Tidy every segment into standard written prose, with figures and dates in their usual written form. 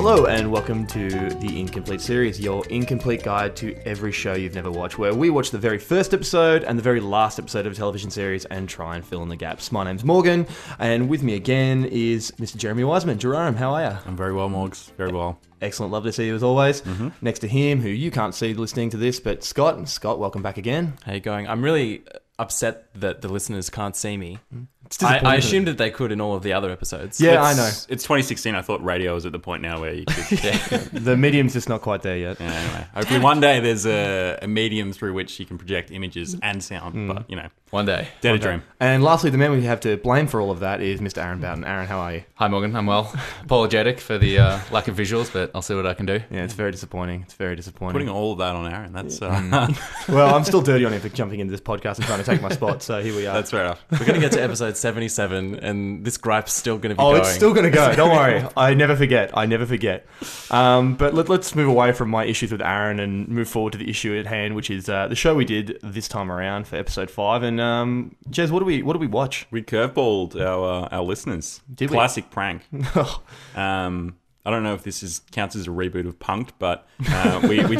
Hello and welcome to the Incomplete series, your incomplete guide to every show you've never watched, where we watch the very first episode and the very last episode of a television series and try and fill in the gaps. My name's Morgan, and with me again is Mr. Jeremy Wiseman. Jerome, how are you? I'm very well, Morgs. Very well. Excellent. Love to see you as always. Next to him, who you can't see listening to this, but Scott. Scott, welcome back again. How you going? I'm really upset that the listeners can't see me. It's disappointing. I assumed that they could in all of the other episodes. Yeah, I know. It's 2016. I thought radio was at the point now where you could... The medium's just not quite there yet. Yeah, anyway, hopefully one day there's a medium through which you can project images and sound, but, you know. One day. Dead a dream. And lastly, the man we have to blame for all of that is Mr. Aaron Bowden. Aaron, how are you? Hi Morgan, I'm well. Apologetic for the lack of visuals, but I'll see what I can do. Yeah, it's very disappointing. It's very disappointing. Putting all of that on Aaron, that's... Well, I'm still dirty on him for jumping into this podcast and trying to take my spot, so here we are. That's fair enough. We're going to get to episode 77, and this gripe's still going to be going. It's still going to go. Don't worry. I never forget. But let's move away from my issues with Aaron and move forward to the issue at hand, which is the show we did this time around for episode 5. And Jez, what do we watch? We curveballed our listeners. Did we? Classic prank. I don't know if this counts as a reboot of Punk'd, but we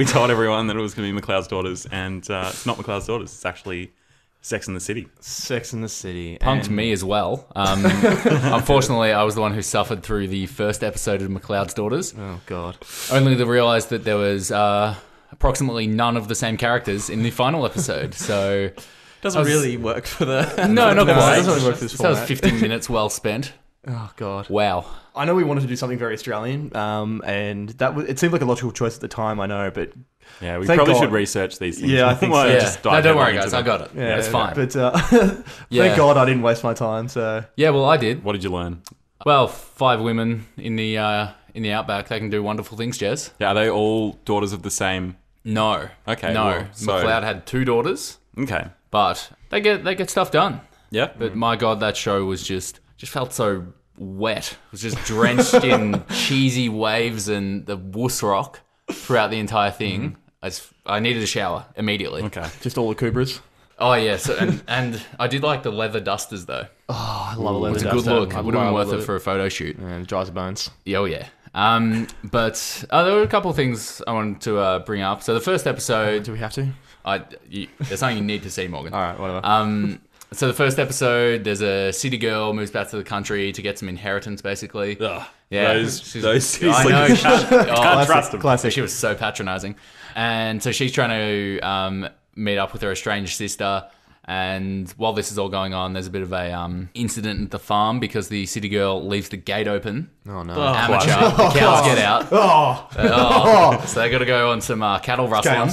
told everyone that it was going to be McLeod's Daughters, and it's not McLeod's Daughters. It's actually Sex and the City. Sex and the City. Punked me as well. Unfortunately, I was the one who suffered through the first episode of McLeod's Daughters. Oh, God. Only to realise that there was approximately none of the same characters in the final episode, so... Doesn't really work for the... No, not quite. It doesn't really work for this So that was format. 15 minutes well spent. Oh, God. Wow. I know we wanted to do something very Australian, and it seemed like a logical choice at the time, I know, but... Yeah, we Thank probably God. should research these things. Yeah, I think Well, so. just No, dive don't worry, headlong guys. into I them. got it. It's fine. But thank God I didn't waste my time, so... Yeah, well, I did. What did you learn? Well, 5 women in the outback, they can do wonderful things, Jez. Yeah, are they all daughters of the same... No. Okay, No. well, so- McLeod had 2 daughters, Okay. but they get stuff done. Yeah. But my God, that show was just felt so wet. It was just drenched in cheesy waves and the wuss rock throughout the entire thing. I needed a shower immediately. Okay. Just all the Kubras. Oh yeah, so and I did like the leather dusters though. Oh, I love a leather It's a good duster. look. I It would have been love worth it for a photo shoot. And it dries the bones. Yeah, oh yeah. But there were a couple of things I wanted to bring up. So the first episode, Do we have to? there's something you need to see, Morgan. All right, whatever. So the first episode, there's a city girl moves back to the country to get some inheritance, basically. Ugh. Yeah, Those I know. can't trust them. Classic. She was so patronising, and so she's trying to meet up with her estranged sister. And while this is all going on, there's a bit of a incident at the farm because the city girl leaves the gate open. Oh, no. Amateur. The cows get out. So they got to go on some cattle rustling.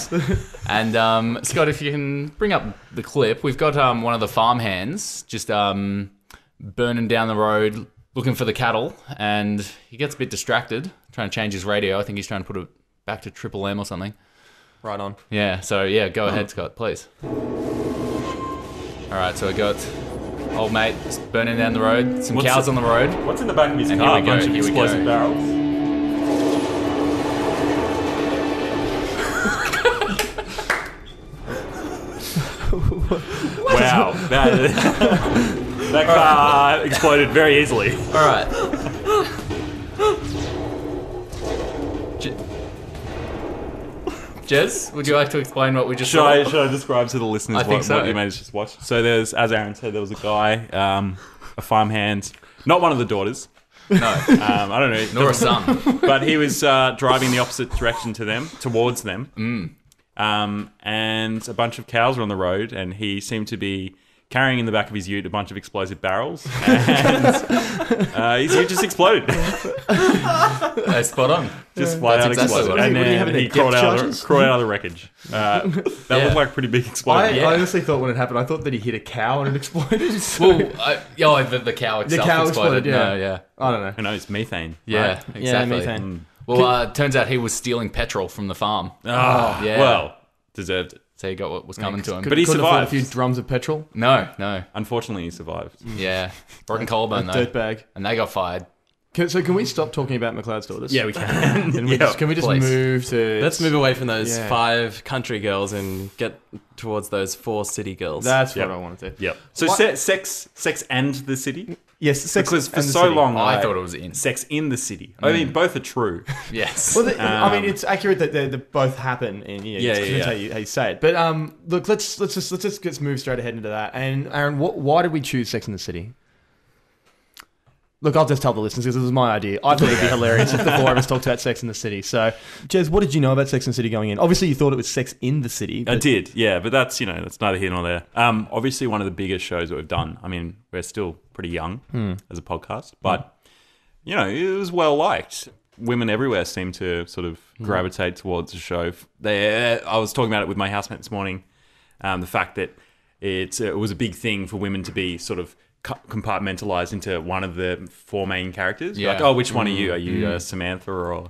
And Scott, if you can bring up the clip, we've got one of the farm hands just burning down the road looking for the cattle, and he gets a bit distracted trying to change his radio. I think he's trying to put it back to Triple M or something. Right on. Yeah, so yeah, go ahead, Scott, please. All right, so we got old mate burning down the road, some cows on the road. What's in the back of his And car? here we go, A bunch of here we explosive go. barrels. Wow, that car exploded very easily. All right. Jez, would you like to explain what we just saw? Should I describe to the listeners I think so. what you managed to just watch? So there's, as Aaron said, there was a guy, a farmhand, not one of the daughters. No, I don't know. nor a son. But he was driving the opposite direction towards them. And a bunch of cows were on the road, and he seemed to be carrying in the back of his ute a bunch of explosive barrels, and his ute just exploded. Spot on. Just flat out That's exactly exploded. what And What do you have then in he there, crawled depth out, charges? of the wreckage. That looked like a pretty big explosion. I honestly thought when it happened, I thought that he hit a cow and it exploded. So Well, the cow itself cow exploded. exploded, yeah. No, yeah. I don't know. Who knows? Methane. Yeah, Right? exactly. Yeah, methane. Well, it turns out he was stealing petrol from the farm. Oh, Yeah. well, deserved it. So he got what was coming to him. But he Couldn't afford survived. a few drums of petrol. No. Unfortunately, he survived. Yeah. Broken collarbone, though. Dirtbag. And they got fired. Can we stop talking about McLeod's daughters? Yeah, we can. Can we just please. move to... Let's move away from those Yeah. 5 country girls and get towards those 4 city girls. That's Yep. what I wanted to. Yep. So What- sex and the city? Yes, sex Because for and the so city. long, I thought it was in. sex in the city. I mean, both are true. Yes. Well, I mean, it's accurate that they both happen, and Yeah, depends yeah. how you say it. But look, let's just move straight ahead into that. And Aaron, why did we choose Sex in the City? Look, I'll just tell the listeners because this was my idea. I thought it'd be hilarious if the 4 of us talked about Sex in the City. So, Jez, what did you know about Sex in the City going in? Obviously, you thought it was Sex in the City. I did, yeah, but that's neither here nor there. Obviously, one of the biggest shows that we've done. I mean, we're still pretty young as a podcast, but it was well liked. Women everywhere seem to sort of gravitate towards the show. I was talking about it with my housemate this morning. The fact that it was a big thing for women to be sort of compartmentalized into one of the 4 main characters. Yeah. Like, oh, which one are you? Are you Samantha or oh,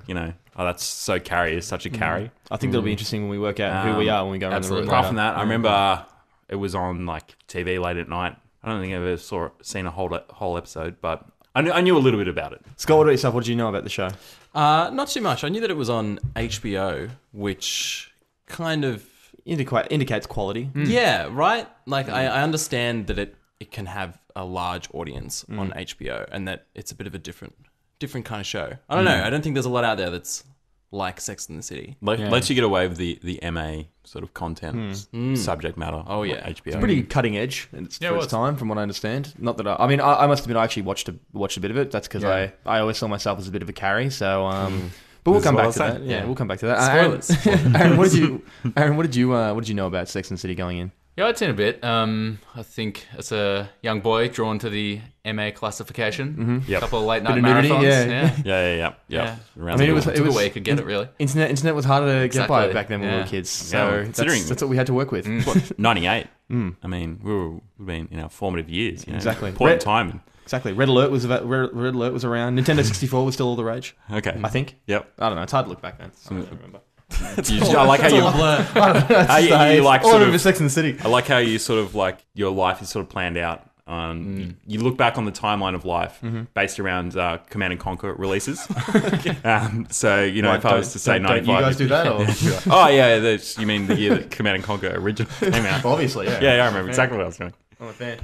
that's so Carrie is such a Carrie. I think that'll be interesting when we work out who we are when we go around the room. absolutely. Apart from that, I remember it was on like TV late at night. I don't think I've ever seen a whole episode, but I knew a little bit about it. Scott, what about yourself? What did you know about the show? Not too much. I knew that it was on HBO, which kind of... Indicates quality. Yeah, right? Like, I understand that it can have a large audience on HBO and that it's a bit of a different kind of show. I don't know. I don't think there's a lot out there that's like Sex in the City. Lets you get away with the MA sort of content, subject matter. Oh, yeah. HBO. It's pretty cutting edge for its time, from what I understand. Not that I mean, I must admit, I actually watched a bit of it. That's because I always saw myself as a bit of a Carrie. So, but we'll come back to that. Yeah, we'll come back to that. Spoilers. Aaron, what did you know about Sex and the City going in? Yeah, I'd seen a bit. I think as a young boy drawn to the MA classification, Yep. a couple of late night Bit of nudity, marathons. Yeah. Yeah. Around I mean, the it was Took a way you could get it, really. Internet was harder to get by Exactly. back then when we were Yeah. kids. So Yeah, considering- that's what we had to work with. 98. I mean, we've been in our formative years. Exactly. Point in time. Exactly. Red Alert was around. Nintendo 64 was still all the rage. Okay. I think. Yep. I don't know. It's hard to look back then. I don't remember. I like how you like all I sort remember of. Sex and the City. I like how you sort of like your life is sort of planned out. You look back on the timeline of life based around Command and Conquer releases. So if I was to say don't 95, you guys do that? Or? oh yeah, you mean the year that Command and Conquer originally came out? Obviously, yeah. Yeah, I remember exactly what I was doing. I'm a fan.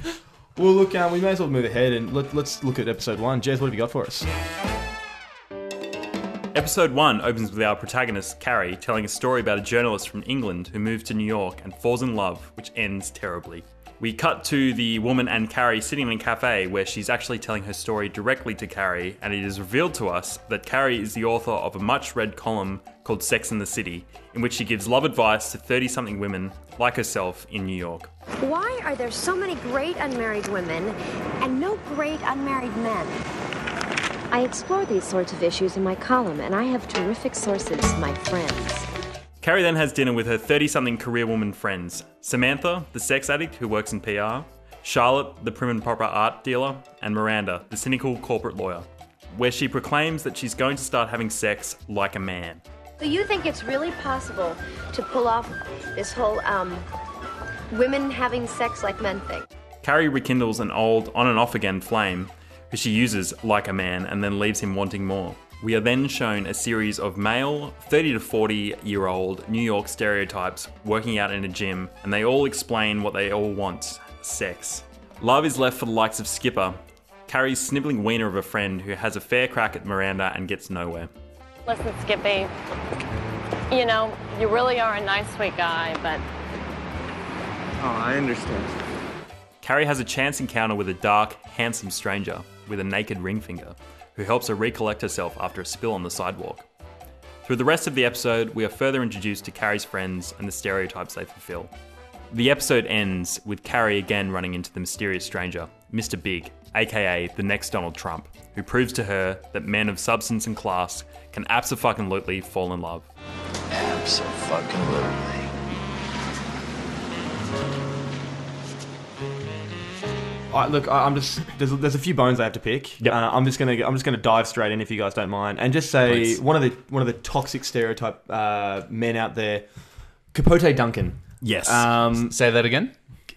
Well, look, we may as well move ahead and let's look at episode 1. Jez, what have you got for us? Episode 1 opens with our protagonist, Carrie, telling a story about a journalist from England who moved to New York and falls in love, which ends terribly. We cut to the woman and Carrie sitting in a cafe where she's actually telling her story directly to Carrie, and it is revealed to us that Carrie is the author of a much-read column called Sex in the City, in which she gives love advice to 30-something women like herself in New York. Why are there so many great unmarried women and no great unmarried men? I explore these sorts of issues in my column, and I have terrific sources, my friends. Carrie then has dinner with her 30-something career woman friends. Samantha, the sex addict who works in PR, Charlotte, the prim and proper art dealer, and Miranda, the cynical corporate lawyer, where she proclaims that she's going to start having sex like a man. So you think it's really possible to pull off this whole, women having sex like men thing? Carrie rekindles an old on and off again flame, who she uses like a man and then leaves him wanting more. We are then shown a series of male, 30 to 40-year-old New York stereotypes working out in a gym, and they all explain what they all want: sex. Love is left for the likes of Skipper, Carrie's snivelling wiener of a friend who has a fair crack at Miranda and gets nowhere. Listen, Skippy, you really are a nice, sweet guy, but Oh, I understand. Carrie has a chance encounter with a dark, handsome stranger with a naked ring finger, who helps her recollect herself after a spill on the sidewalk. Through the rest of the episode, we are further introduced to Carrie's friends and the stereotypes they fulfill. The episode ends with Carrie again running into the mysterious stranger, Mr. Big, aka the next Donald Trump, who proves to her that men of substance and class can abso-fucking-lutely fall in love. Abso-fucking-lutely. I'm just there's a few bones I have to pick. Yep. I'm just gonna dive straight in if you guys don't mind, and just say Please. one of the toxic stereotype men out there, Capote Duncan. Yes. Say that again.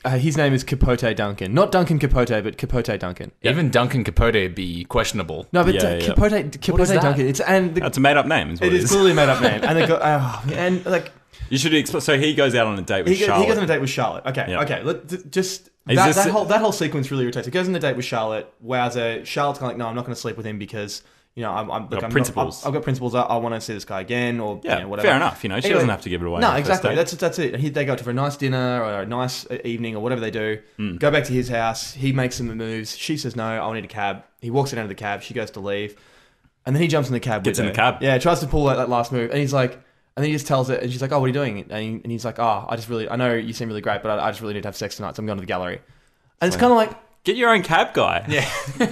his name is Capote Duncan. Not Duncan Capote, but Capote Duncan. Even Duncan Capote would be questionable. No, but Yeah, yeah. Capote that? Duncan. That's a made-up name. Is what It is clearly a made-up name. And they go, and like You should explain. So he goes out on a date with he Charlotte. goes on a date with Charlotte. Okay, Yeah. okay. Is That this- whole sequence really irritates. He goes on a date with Charlotte. Wowza. Charlotte's kind of like, no, I'm not going to sleep with him because I'm principles. I've got principles. I want to see this guy again, or Yeah, whatever. fair enough. She Anyway, doesn't have to give it away. No, on the first exactly. date. That's it. And they go to for a nice dinner or a nice evening or whatever they do. Go back to his house. He makes some moves. She says no. I need a cab. He walks her down to the cab. She goes to leave, and then he jumps in the cab. Gets with in the her. cab. Yeah, tries to pull that last move, and he's like. And then he just tells it, and she's like, "Oh, what are you doing?" And he's like, "Oh, I know you seem really great, but I just really need to have sex tonight, so I'm going to the gallery." And it's kind of like, Get your own cab guy. yeah,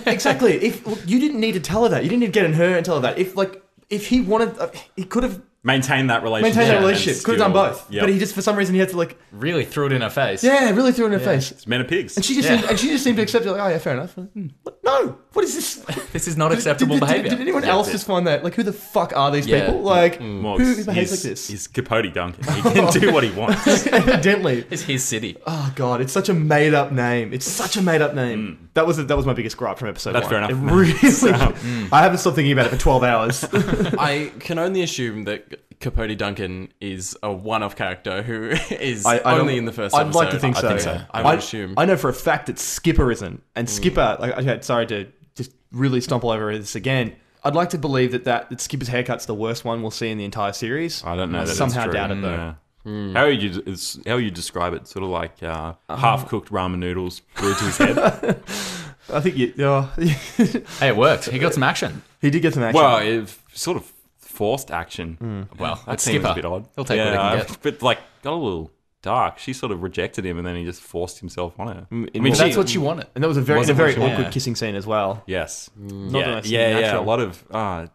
exactly. If you didn't need to tell her that, you didn't need to get in her and tell her that. If he wanted, he could have Maintain that relationship. maintained that and relationship. Could have done still- both, Yep. but he just for some reason he had to like, Really threw it in her face. yeah, really threw it in her face. It's men are pigs. And she just seemed to accept it. Like, oh yeah, fair enough. What? No, what is this? This is not acceptable behavior. Did anyone else just find that? Like, who the fuck are these Yeah. people? Like, Well, who behaves he's- like this? He's Capote Duncan. He can do what he wants. Evidently. It's his city. Oh god, it's such a made up name. It's such a made up name. That was my biggest gripe from episode That's 1. fair It enough. really. I haven't stopped thinking about it for 12 hours. I can only assume that Capote Duncan is a one-off character who is I don't- only in the first I'd episode. like to think so. think so. I would assume. I know for a fact that Skipper isn't, and Skipper. Like, okay, sorry to just really stomp all over this again. I'd like to believe that Skipper's haircut's the worst one we'll see in the entire series. I don't know. That Somehow it's true. doubt it though. Yeah. How would you describe it? Sort of like half-cooked ramen noodles glued to his head. I think Hey, it worked. He got some action. he did get some action. Well, it sort of forced action. Well, That that's seems Skipper. a bit odd. He'll take what he can get. But like got a little dark. She sort of rejected him, and then he just forced himself on her. well, That's what you wanted. and that was a very Wasn't very what you awkward wanted. kissing scene as well. Yes. Not Yeah. nice, Yeah. natural. A lot of.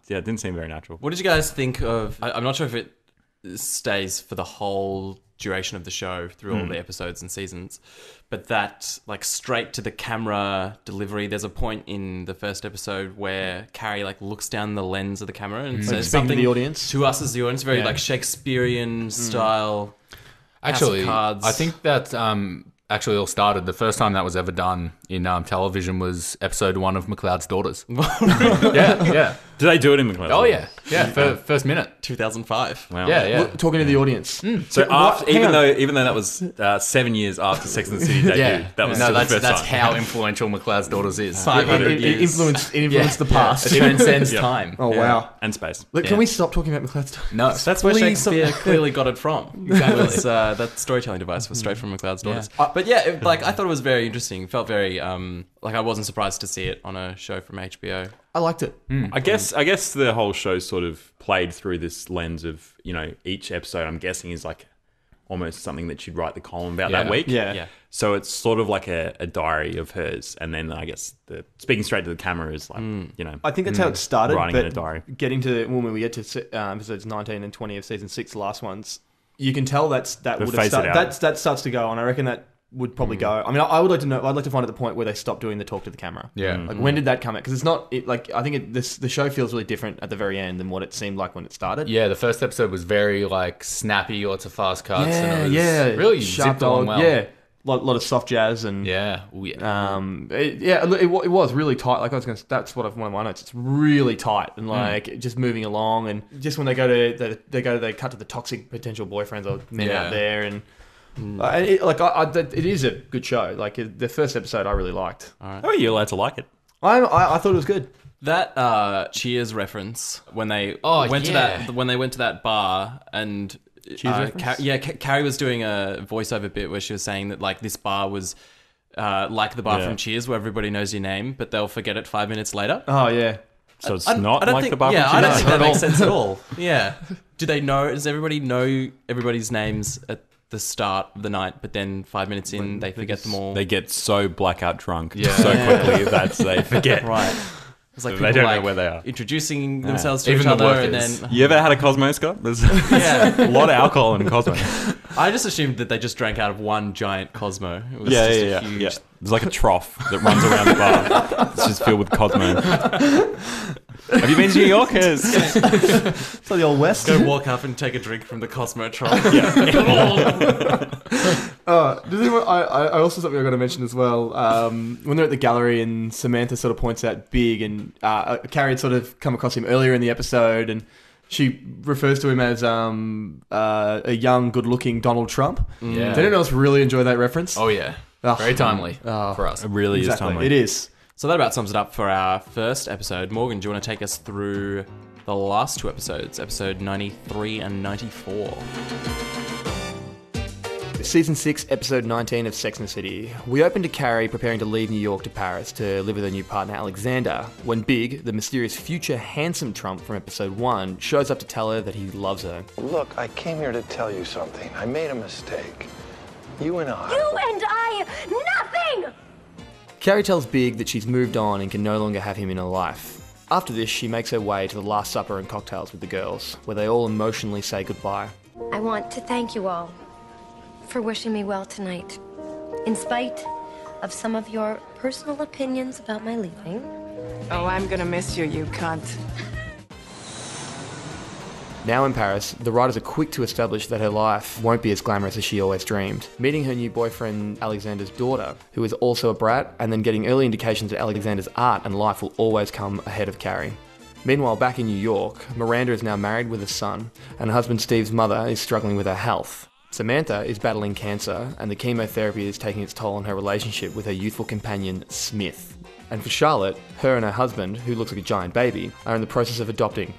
It didn't seem very natural. What did you guys think of? I'm not sure if it stays for the whole duration of the show through all the episodes and seasons, but that like straight to the camera delivery. There's a point in the first episode where Carrie like looks down the lens of the camera and says Speaking to something the audience. to us as the audience, very Yeah. like Shakespearean style. House of Actually, Cards. I think that actually all started. The first time that was ever done in television was episode 1 of McLeod's Daughters. yeah. Did they do it in McLeod? Oh, yeah. First minute. 2005. Wow. Yeah. Look, talking to the audience. So after, hang on. even though that was 7 years after Sex and the City debut, Yeah. that was no, still that's the first time. how influential McLeod's Daughters is. 500 It years. influenced the past. It transcends Yeah. time. Oh wow! And space. Look, can we stop talking about McLeod's? No. That's where Please, Shakespeare clearly got it from. Exactly. That storytelling device was straight from McLeod's Daughters. But yeah, I thought it was very interesting. It felt very like I wasn't surprised to see it on a show from HBO. I liked it. I guess the whole show sort of played through this lens of, each episode I'm guessing is like almost something that she'd write the column about that week. Yeah. So it's sort of like a diary of hers. And then I guess the speaking straight to the camera is like, I think that's how it started. Writing but in a diary. Getting to when we get to episodes 19 and 20 of season 6, the last ones, you can tell that would have phase it started. out. That starts to go on. I reckon that would probably go. I mean, I would like to know. I'd like to find at the point where they stop doing the talk to the camera. Yeah. Like when did that come out? Because it's not I think the show feels really different at the very end than what it seemed like when it started. Yeah, the first episode was very like snappy, lots of fast cuts. Yeah, and it was yeah. really Sharp zipped along dialogue, well. Yeah. Lot of soft jazz and Yeah. Ooh, yeah. it was really tight. Like that's one of my notes. It's really tight and like just moving along, and just when they cut to the toxic potential boyfriends or men Yeah. out there, and it is a good show. Like the first episode, I really liked. how are you allowed to like it? I thought it was good. That Cheers reference when they went to that bar and Carrie was doing a voiceover bit where she was saying that like this bar was like the bar from Cheers where everybody knows your name but they'll forget it 5 minutes later. Oh yeah. So it's I not don't like think, the bar yeah, from I don't Cheers? think that makes sense at all. Yeah. Do they know? Does everybody know everybody's names at the start of the night, but then 5 minutes in they forget them all? They get so blackout drunk so quickly that they forget. Right. It's like They people, don't know like, where they are. introducing themselves to Even each the other, and workers. then You ever had a Cosmo, Scott? There's yeah. a lot of alcohol in Cosmo. I just assumed that they just drank out of one giant Cosmo. It was Yeah, just yeah, a huge. yeah. There's like a trough that runs around the bar. It's just filled with Cosmo. Have you been to New York? It's like the old West. Go walk up and take a drink from the Cosmotron. I also something I got to mention as well. When they're at the gallery and Samantha sort of points out Big, and Carrie had sort of come across him earlier in the episode, and she refers to him as a young, good-looking Donald Trump. Yeah. Did anyone else really enjoy that reference? Oh, yeah. Oh. Very timely for us. It really is timely. It is. So that about sums it up for our first episode. Morgan, do you want to take us through the last two episodes, episode 93 and 94? Season 6, episode 19 of Sex and the City. We open to Carrie preparing to leave New York to Paris to live with her new partner Alexander, when Big, the mysterious future handsome Trump from episode 1, shows up to tell her that he loves her. Look, I came here to tell you something. I made a mistake. You and I... You and I, nothing! Carrie tells Big that she's moved on and can no longer have him in her life. After this, she makes her way to the Last Supper and cocktails with the girls, where they all emotionally say goodbye. I want to thank you all for wishing me well tonight. In spite of some of your personal opinions about my leaving. Oh, I'm gonna miss you, you cunt. Now in Paris, the writers are quick to establish that her life won't be as glamorous as she always dreamed. Meeting her new boyfriend Alexander's daughter, who is also a brat, and then getting early indications that Alexander's art and life will always come ahead of Carrie. Meanwhile, back in New York, Miranda is now married with a son, and her husband Steve's mother is struggling with her health. Samantha is battling cancer, and the chemotherapy is taking its toll on her relationship with her youthful companion, Smith. And for Charlotte, her and her husband, who looks like a giant baby, are in the process of adopting.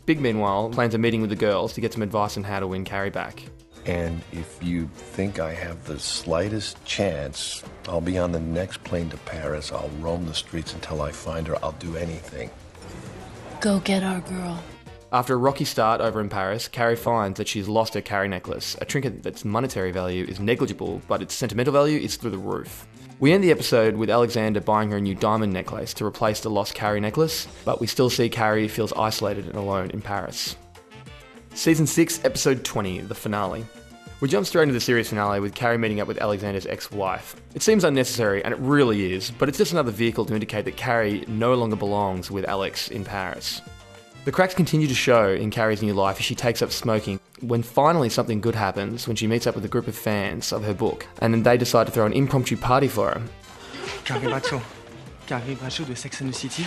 Big, meanwhile, plans a meeting with the girls to get some advice on how to win Carrie back. And if you think I have the slightest chance, I'll be on the next plane to Paris. I'll roam the streets until I find her. I'll do anything. Go get our girl. After a rocky start over in Paris, Carrie finds that she's lost her Carrie necklace, a trinket that's monetary value is negligible, but its sentimental value is through the roof. We end the episode with Alexander buying her a new diamond necklace to replace the lost Carrie necklace, but we still see Carrie feels isolated and alone in Paris. Season 6, episode 20, the finale. We jump straight into the series finale with Carrie meeting up with Alexander's ex-wife. It seems unnecessary, and it really is, but it's just another vehicle to indicate that Carrie no longer belongs with Alex in Paris. The cracks continue to show in Carrie's new life as she takes up smoking, when finally something good happens when she meets up with a group of fans of her book, and then they decide to throw an impromptu party for her. Carrie Bradshaw. Carrie Bradshaw de Sex and the City.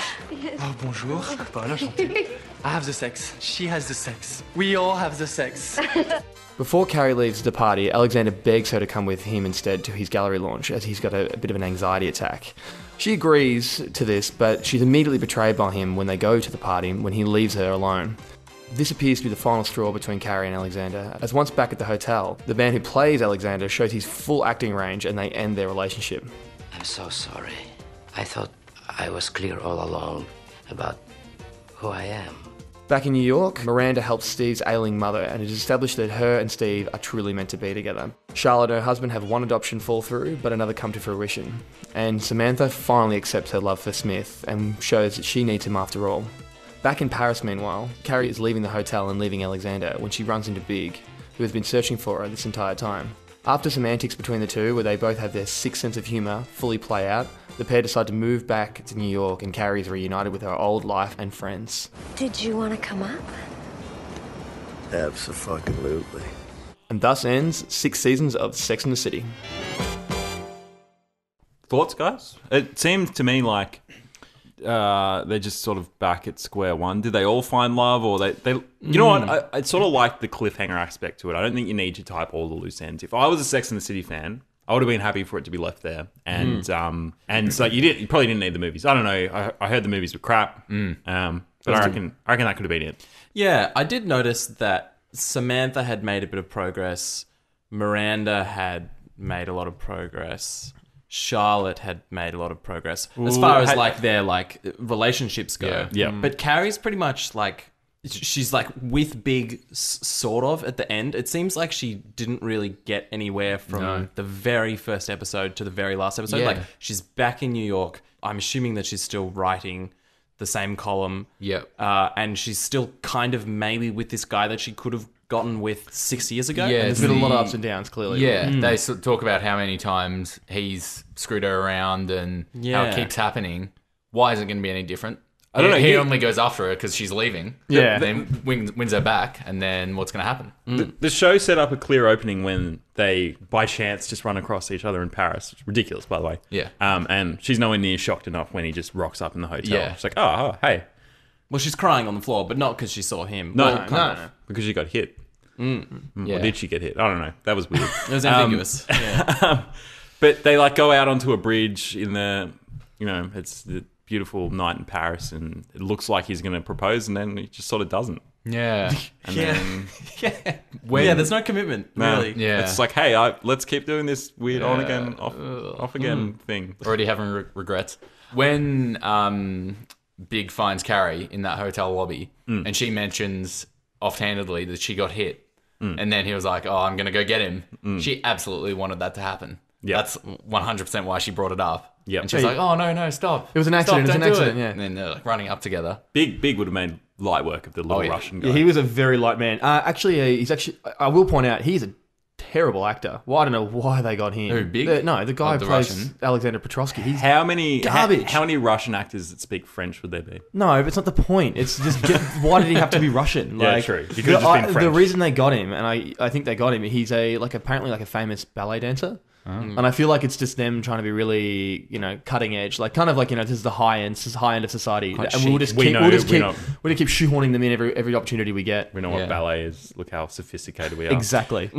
Oh, bonjour. Paul, enchanté. I have the sex. She has the sex. We all have the sex. Before Carrie leaves the party, Alexander begs her to come with him instead to his gallery launch, as he's got a bit of an anxiety attack. She agrees to this, but she's immediately betrayed by him when they go to the party, when he leaves her alone. This appears to be the final straw between Carrie and Alexander, as once back at the hotel, the man who plays Alexander shows his full acting range and they end their relationship. I'm so sorry. I thought I was clear all along about who I am. Back in New York, Miranda helps Steve's ailing mother, and it is established that her and Steve are truly meant to be together. Charlotte and her husband have one adoption fall through, but another come to fruition. And Samantha finally accepts her love for Smith, and shows that she needs him after all. Back in Paris, meanwhile, Carrie is leaving the hotel and leaving Alexander when she runs into Big, who has been searching for her this entire time. After some antics between the two, where they both have their sick sense of humour fully play out, the pair decide to move back to New York, and Carrie is reunited with her old life and friends. Did you want to come up? Abso-fucking-lutely. And thus ends 6 seasons of Sex and the City. Thoughts, guys? It seems to me like they're just sort of back at square one. Did they all find love, or they you know what? I sort of like the cliffhanger aspect to it. I don't think you need to type all the loose ends. If I was a Sex and the City fan, I would have been happy for it to be left there. And so you probably didn't need the movies. I don't know. I heard the movies were crap. But I reckon that could have been it. Yeah, I did notice that Samantha had made a bit of progress. Miranda had made a lot of progress. Charlotte had made a lot of progress as far as their relationships go. Yeah. But Carrie's pretty much she's with Big sort of at the end. It seems like she didn't really get anywhere from the very first episode to the very last episode. Yeah. She's back in New York. I'm assuming that she's still writing the same column. Yep. And she's still kind of maybe with this guy that she could have gotten with 6 years ago. Yeah, There's been a lot of ups and downs, clearly. Yeah, they talk about how many times he's screwed her around and how it keeps happening. Why is it going to be any different? I don't know. He only goes after her because she's leaving. Yeah. Then wins her back, and then what's going to happen? The show set up a clear opening when they, by chance, just run across each other in Paris. It's ridiculous, by the way. Yeah. And she's nowhere near shocked enough when he just rocks up in the hotel. Yeah. She's like, oh, hey. Well, she's crying on the floor, but not because she saw him. No, Well, kind of. because she got hit. Yeah. Or did she get hit? I don't know. That was weird. It was ambiguous. Yeah. But they like go out onto a bridge in the, it's the beautiful night in Paris, and it looks like he's going to propose, and then he just sort of doesn't. Yeah. And then Yeah, there's no commitment, really. Yeah. it's like, hey, let's keep doing this weird on again, off again thing. Already having regrets. When Big finds Carrie in that hotel lobby, and she mentions offhandedly that she got hit, and then he was like, oh, I'm going to go get him. She absolutely wanted that to happen. Yeah. That's 100% why she brought it up. Yeah. And she's like, oh, no, stop. It was an accident, Stop, it was an don't do accident, it. yeah. And then they're like running up together. Big would have made light work of the little yeah. Russian guy. Yeah, he was a very light man. I will point out, he's a terrible actor. Well, I don't know why they got him. Who, Big? No, the guy Oh, who the plays Russian? Alexander Petrovsky. He's How many garbage. How many Russian actors that speak French would there be? No, but it's not the point. It's just why did he have to be Russian? Yeah, true. He could have just been The French. reason they got him, and I think they got him, he's apparently a famous ballet dancer. And I feel like it's just them trying to be really, cutting edge, this is the high end of society, Quite and we'll chic. just We keep, know- we'll just we keep, know. we'll keep shoehorning them in every opportunity we get. We know Yeah. what ballet is. Look how sophisticated we are. Exactly.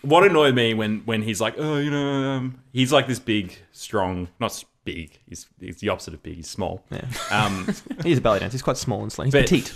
What annoyed me when he's like, he's like this big, strong, not big. He's the opposite of big. He's small. Yeah. He's a ballet dancer. He's quite small and slim. He's But, petite.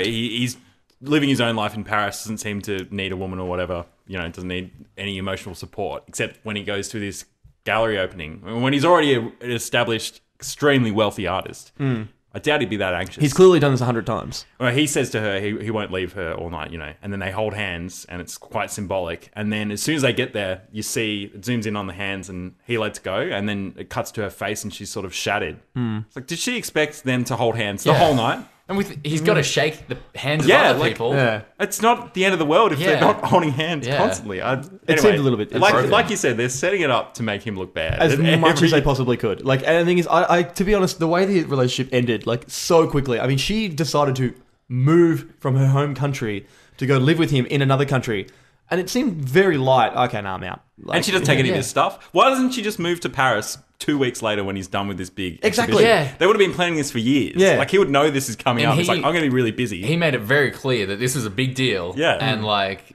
he's living his own life in Paris. Doesn't seem to need a woman or whatever. Doesn't need any emotional support except when he goes to this gallery opening. When he's already an established, extremely wealthy artist. I doubt he'd be that anxious. He's clearly done this 100 times. Well, he says to her he won't leave her all night, and then they hold hands, and it's quite symbolic. And then as soon as they get there, you see it zooms in on the hands, and he lets go, and then it cuts to her face, and she's sort of shattered. It's like, did she expect them to hold hands the whole night? And he's got to shake the hands of Yeah, other like- people. Yeah. It's not the end of the world if they're Yeah. not holding hands Yeah. constantly. It seemed a little bit- like you said, they're setting it up to make him look bad As And much as every- they possibly could. And the thing is, I to be honest, the way the relationship ended, so quickly. I mean, she decided to move from her home country to go live with him in another country. And it seemed very light. Okay, now I'm out. And she doesn't take any of his stuff. Why doesn't she just move to Paris 2 weeks later when he's done with this big Exactly. exhibition? Yeah. They would have been planning this for years. Yeah. Like, he would know this is coming And up. It's he- like, I'm going to be really busy. He made it very clear that this was a big deal. Yeah. And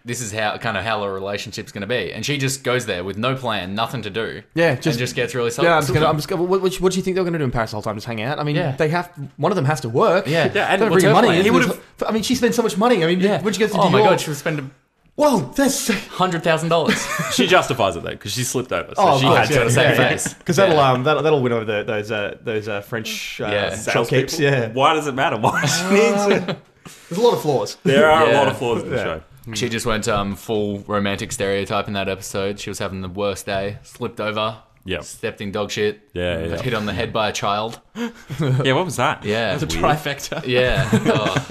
this is how the relationship's going to be. And she just goes there with no plan, nothing to do. Yeah, and just gets really Yeah, I'm just gonna. What do you think they're going to do in Paris the whole time? Just hang out? I mean, Yeah. they have. One of them has to work. Yeah. Yeah, and Don't what's bring her money. plan? in. He would've- I mean, she spends so much money. I mean, Yeah. when she goes to oh my Dior- god, she was spending Whoa, that's. $100,000. She justifies it, though, because she slipped over. So Oh, she of had course, to to save face. Because that'll win over those French shop salespeople. keeps. Yeah, Why does it matter? Why she needs it? there's a lot of flaws. There are a Yeah. lot of flaws in the show. She just went full romantic stereotype in that episode. She was having the worst day, slipped over, Yep. stepped in dog shit, Yeah. got hit on the head by a child. Yeah, what was that? Yeah. The trifecta. Yeah. Oh.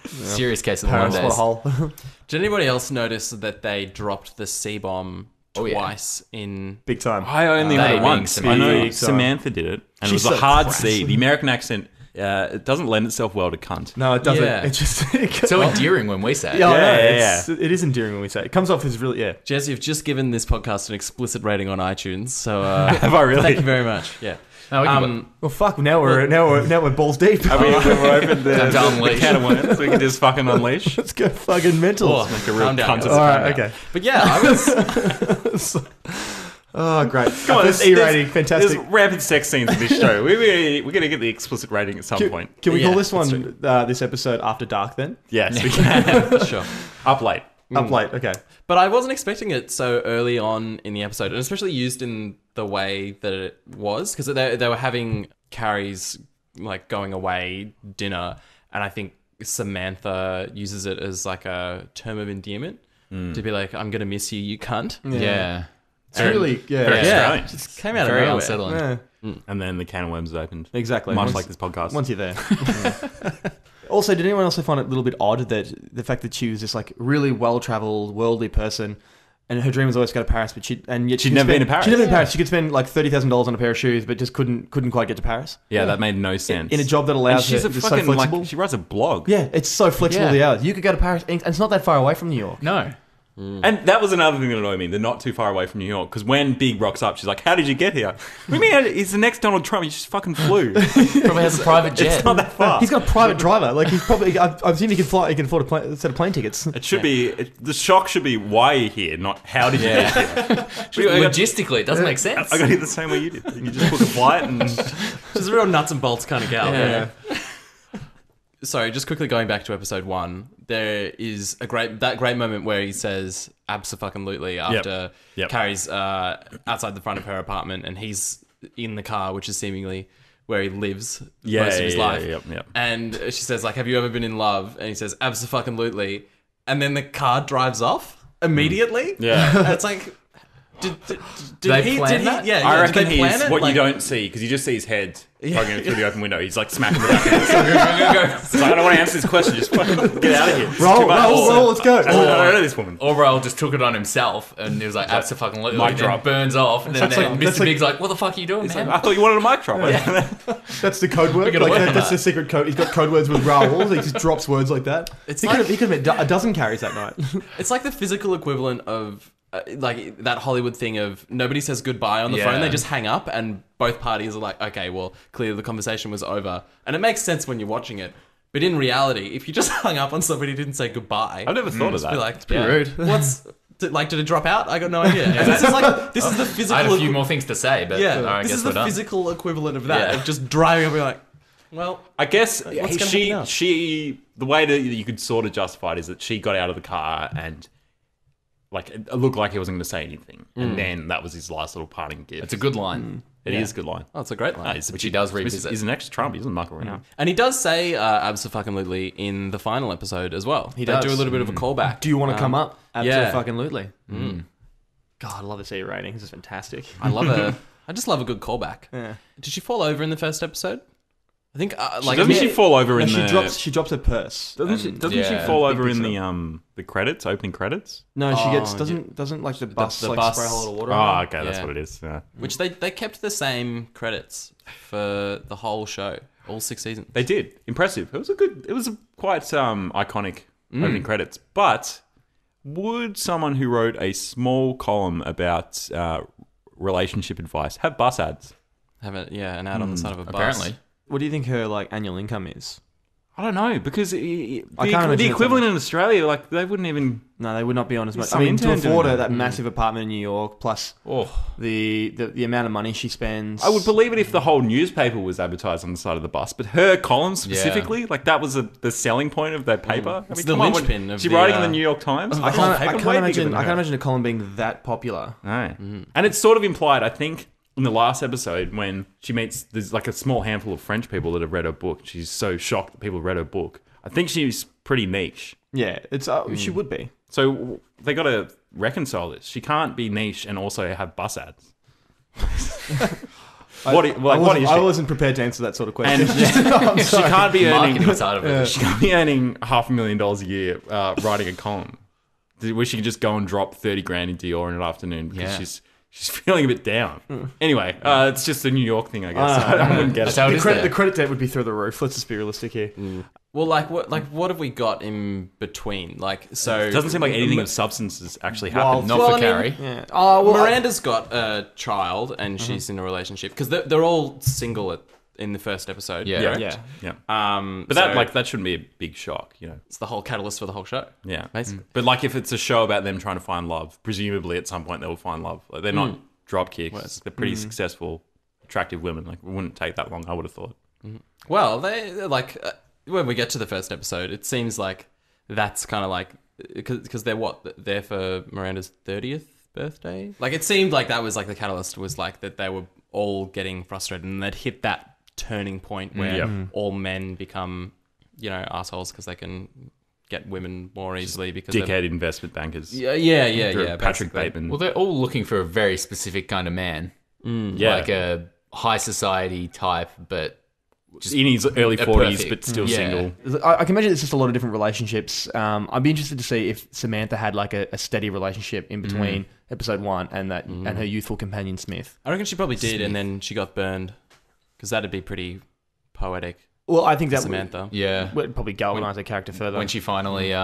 Serious case of the Paris, what a Mondays. hole. Did anybody else notice that they dropped the C-bomb twice in... Big time. I only They heard it being once. I know Samantha. Samantha did it, and She's it was a so hard crass. C. The American accent, it doesn't lend itself well to cunt. No, it doesn't. Yeah. It just. So endearing when we say it. Yeah, I know. Yeah, It is endearing when we say it. It comes off as really, yeah. Jez, you've just given this podcast an explicit rating on iTunes, so Have I really? thank you very much. Yeah. No, we can- Well, fuck. Now we're balls deep. I mean, we've opened the unleash. can of worms. We can just fucking unleash. Let's go fucking mental. Like a real calm down, cunt. guys. All right. Okay. But yeah, I was... Oh, great. Come on, First E rating. Fantastic. There's rampant sex scenes in this show. We're going to get the explicit rating at some point. Can we Yeah, call this let's one this episode After Dark then? Yes, we can. sure. Up late. Up late. Okay. But I wasn't expecting it so early on in the episode, and especially used in the way that it was, because they were having Carrie's going away dinner, and I think Samantha uses it as a term of endearment to be like, "I'm gonna miss you, you cunt." Yeah. It's really Very yeah. Australian. Just came out Very of nowhere. unsettling. Yeah. And then the can of worms is opened. Exactly. Much Once- like this podcast. Once you're there. Yeah. Also, did anyone else find it a little bit odd that the fact that she was this really well-traveled, worldly person, And her dream was always to go to Paris, but she'd never been to Paris. She'd never been to Paris. She could spend like $30,000 on a pair of shoes, but just couldn't quite get to Paris. Yeah, that made no sense. In a job that allows she's her, a it's fucking so flexible. like she writes a blog. Yeah, it's so flexible. Yeah. The hours you could go to Paris, and it's not that far away from New York. No. And that was another thing that annoyed me. They're not too far away from New York. Because when Big rocks up, she's like, "How did you get here?" What do you mean? He's the next Donald Trump. He just fucking flew. Probably has a private jet. It's not that far. He's got a private driver. Like he's probably. I've seen he can fly. He can afford a set of plane tickets. It should be the shock should be why you're here, not how did you get here. Logistically, it doesn't make sense. I got here the same way you did. You just book a flight and She's a real nuts and bolts kind of gal. Yeah. Sorry, just quickly going back to episode 1, there is that great moment where he says "abso-fucking-lutely" after Yep. Carrie's outside the front of her apartment and he's in the car, which is seemingly where he lives most of his life. Yep. And she says, like, "Have you ever been in love?" And he says, "Abso-fucking-lutely." And then the car drives off immediately. Yeah. And it's like, did they he? plan Did he? that? Yeah. I did they reckon plan he's it? what Like- you don't see because you just see his head poking through the open window. He's like smacking the back of it. So I don't want to answer this question. Just fucking get out of here. It's Roll, too much. roll, let's go. I don't know this woman. Or Raoul just took it on himself and he was like, "Abso-fucking-lutely," Mic and drop. burns off. And then that's Mr. like- Big's like, "What the fuck are you doing, man?" I thought you wanted a mic drop. That's the code word. gotta Like, work on that's that. the secret code. He's got code words with Raoul. He just drops words like that. It's He like- could have made a dozen carries that night. It's like the physical equivalent of like that Hollywood thing of nobody says goodbye on the Yeah. phone. They just hang up, and both parties are like, "Okay, well, clearly the conversation was over," and it makes sense when you're watching it. But in reality, if you just hung up on somebody who didn't say goodbye, I've never thought of be that. like, Pretty rude. "What's did it drop out? I got no idea." And this is like this is the physical. I had a few more things to say, but Yeah, I this guess is we're the done. physical equivalent of that. Yeah. Of just driving up and being like, well, I guess gonna happen now? she the way that you could sort of justify it is that she got out of the car and like it looked like he wasn't going to say anything, and then that was his last little parting gift. It's a good line. It is a good line. oh, it's a great line. Which he does revisit. He's an extra Trump. He doesn't muck around. And he does say abso-fucking-lutely in the final episode as well. They does. do a little bit of a callback. Do you want to come up? yeah. Absolutely. God, I love the C rating. This is fantastic. I just love a good callback. Yeah. Did she fall over in the first episode? I think Doesn't she fall over in she the? she drops her purse. Doesn't she yeah, fall big over in picture. the credits, opening credits? No, she Oh, gets doesn't like the bus the like bus- spray a whole lot of water. Oh, on her? okay, that's Yeah. what it is. Yeah. which they kept the same credits for the whole show, all 6 seasons. They did. Impressive. It was a quite iconic opening credits. But would someone who wrote a small column about relationship advice have bus ads? Have an ad on the side of a bus. Apparently. What do you think her like annual income is? I don't know because I can't imagine the it's equivalent that in Australia, like they wouldn't even. No, they would not be on as much. I some mean, to intern doing afford her that. that massive apartment in New York, plus the amount of money she spends. I would believe it if the whole newspaper was advertised on the side of the bus, but her column specifically, like that was the selling point of their paper. It's the linchpin of she the, writing in the New York Times. I can't way imagine. bigger I than can't her. imagine a column being that popular. No. And it's sort of implied, I think, in the last episode when she meets, there's like a small handful of French people that have read her book. She's so shocked that people have read her book. I think she's pretty niche. Yeah, it's she would be. So they got to reconcile this. She can't be niche and also have bus ads. What is I she? wasn't prepared to answer that sort of question. And she can't be earning. Marketing side of it. She can't be earning $500,000 a year writing a column. Where she can just go and drop 30 grand in Dior in an afternoon because she's feeling a bit down. Anyway, it's just a New York thing, I guess. I wouldn't get it. That's how it is there. The credit debt would be through the roof. Let's just be realistic here. Well, what have we got in between? Like, so It doesn't seem like anything of substance has actually happened. Not Well, for I mean- Carrie. Yeah. Oh well. Miranda's got a child and she's in a relationship because they're all single in the first episode. Yeah. correct? yeah. Yeah. But so that shouldn't be a big shock, you know. it's the whole catalyst for the whole show. Yeah. Basically. But like if it's a show about them trying to find love, presumably at some point they will find love. Like they're not drop kicks. They're pretty successful, attractive women. Like it wouldn't take that long, I would have thought. Well, they're like when we get to the first episode, it seems like that's kind of like because they're there for Miranda's 30th birthday. Like it seemed like that was like the catalyst was like that they were all getting frustrated and they'd hit that turning point where all men become assholes because they can get women more easily because Dickhead investment bankers. yeah Patrick basically. Bateman. Well, they're all looking for a very specific kind of man. yeah. Like a high society type, but in his early 40s, perfect. but still Yeah. single. I can imagine it's just a lot of different relationships. I'd be interested to see if Samantha had like a steady relationship in between episode 1 and her youthful companion Smith. I reckon she probably did, and then she got burned, because that'd be pretty poetic. Well, I think that Samantha. Yeah. would probably galvanise her character further. When she finally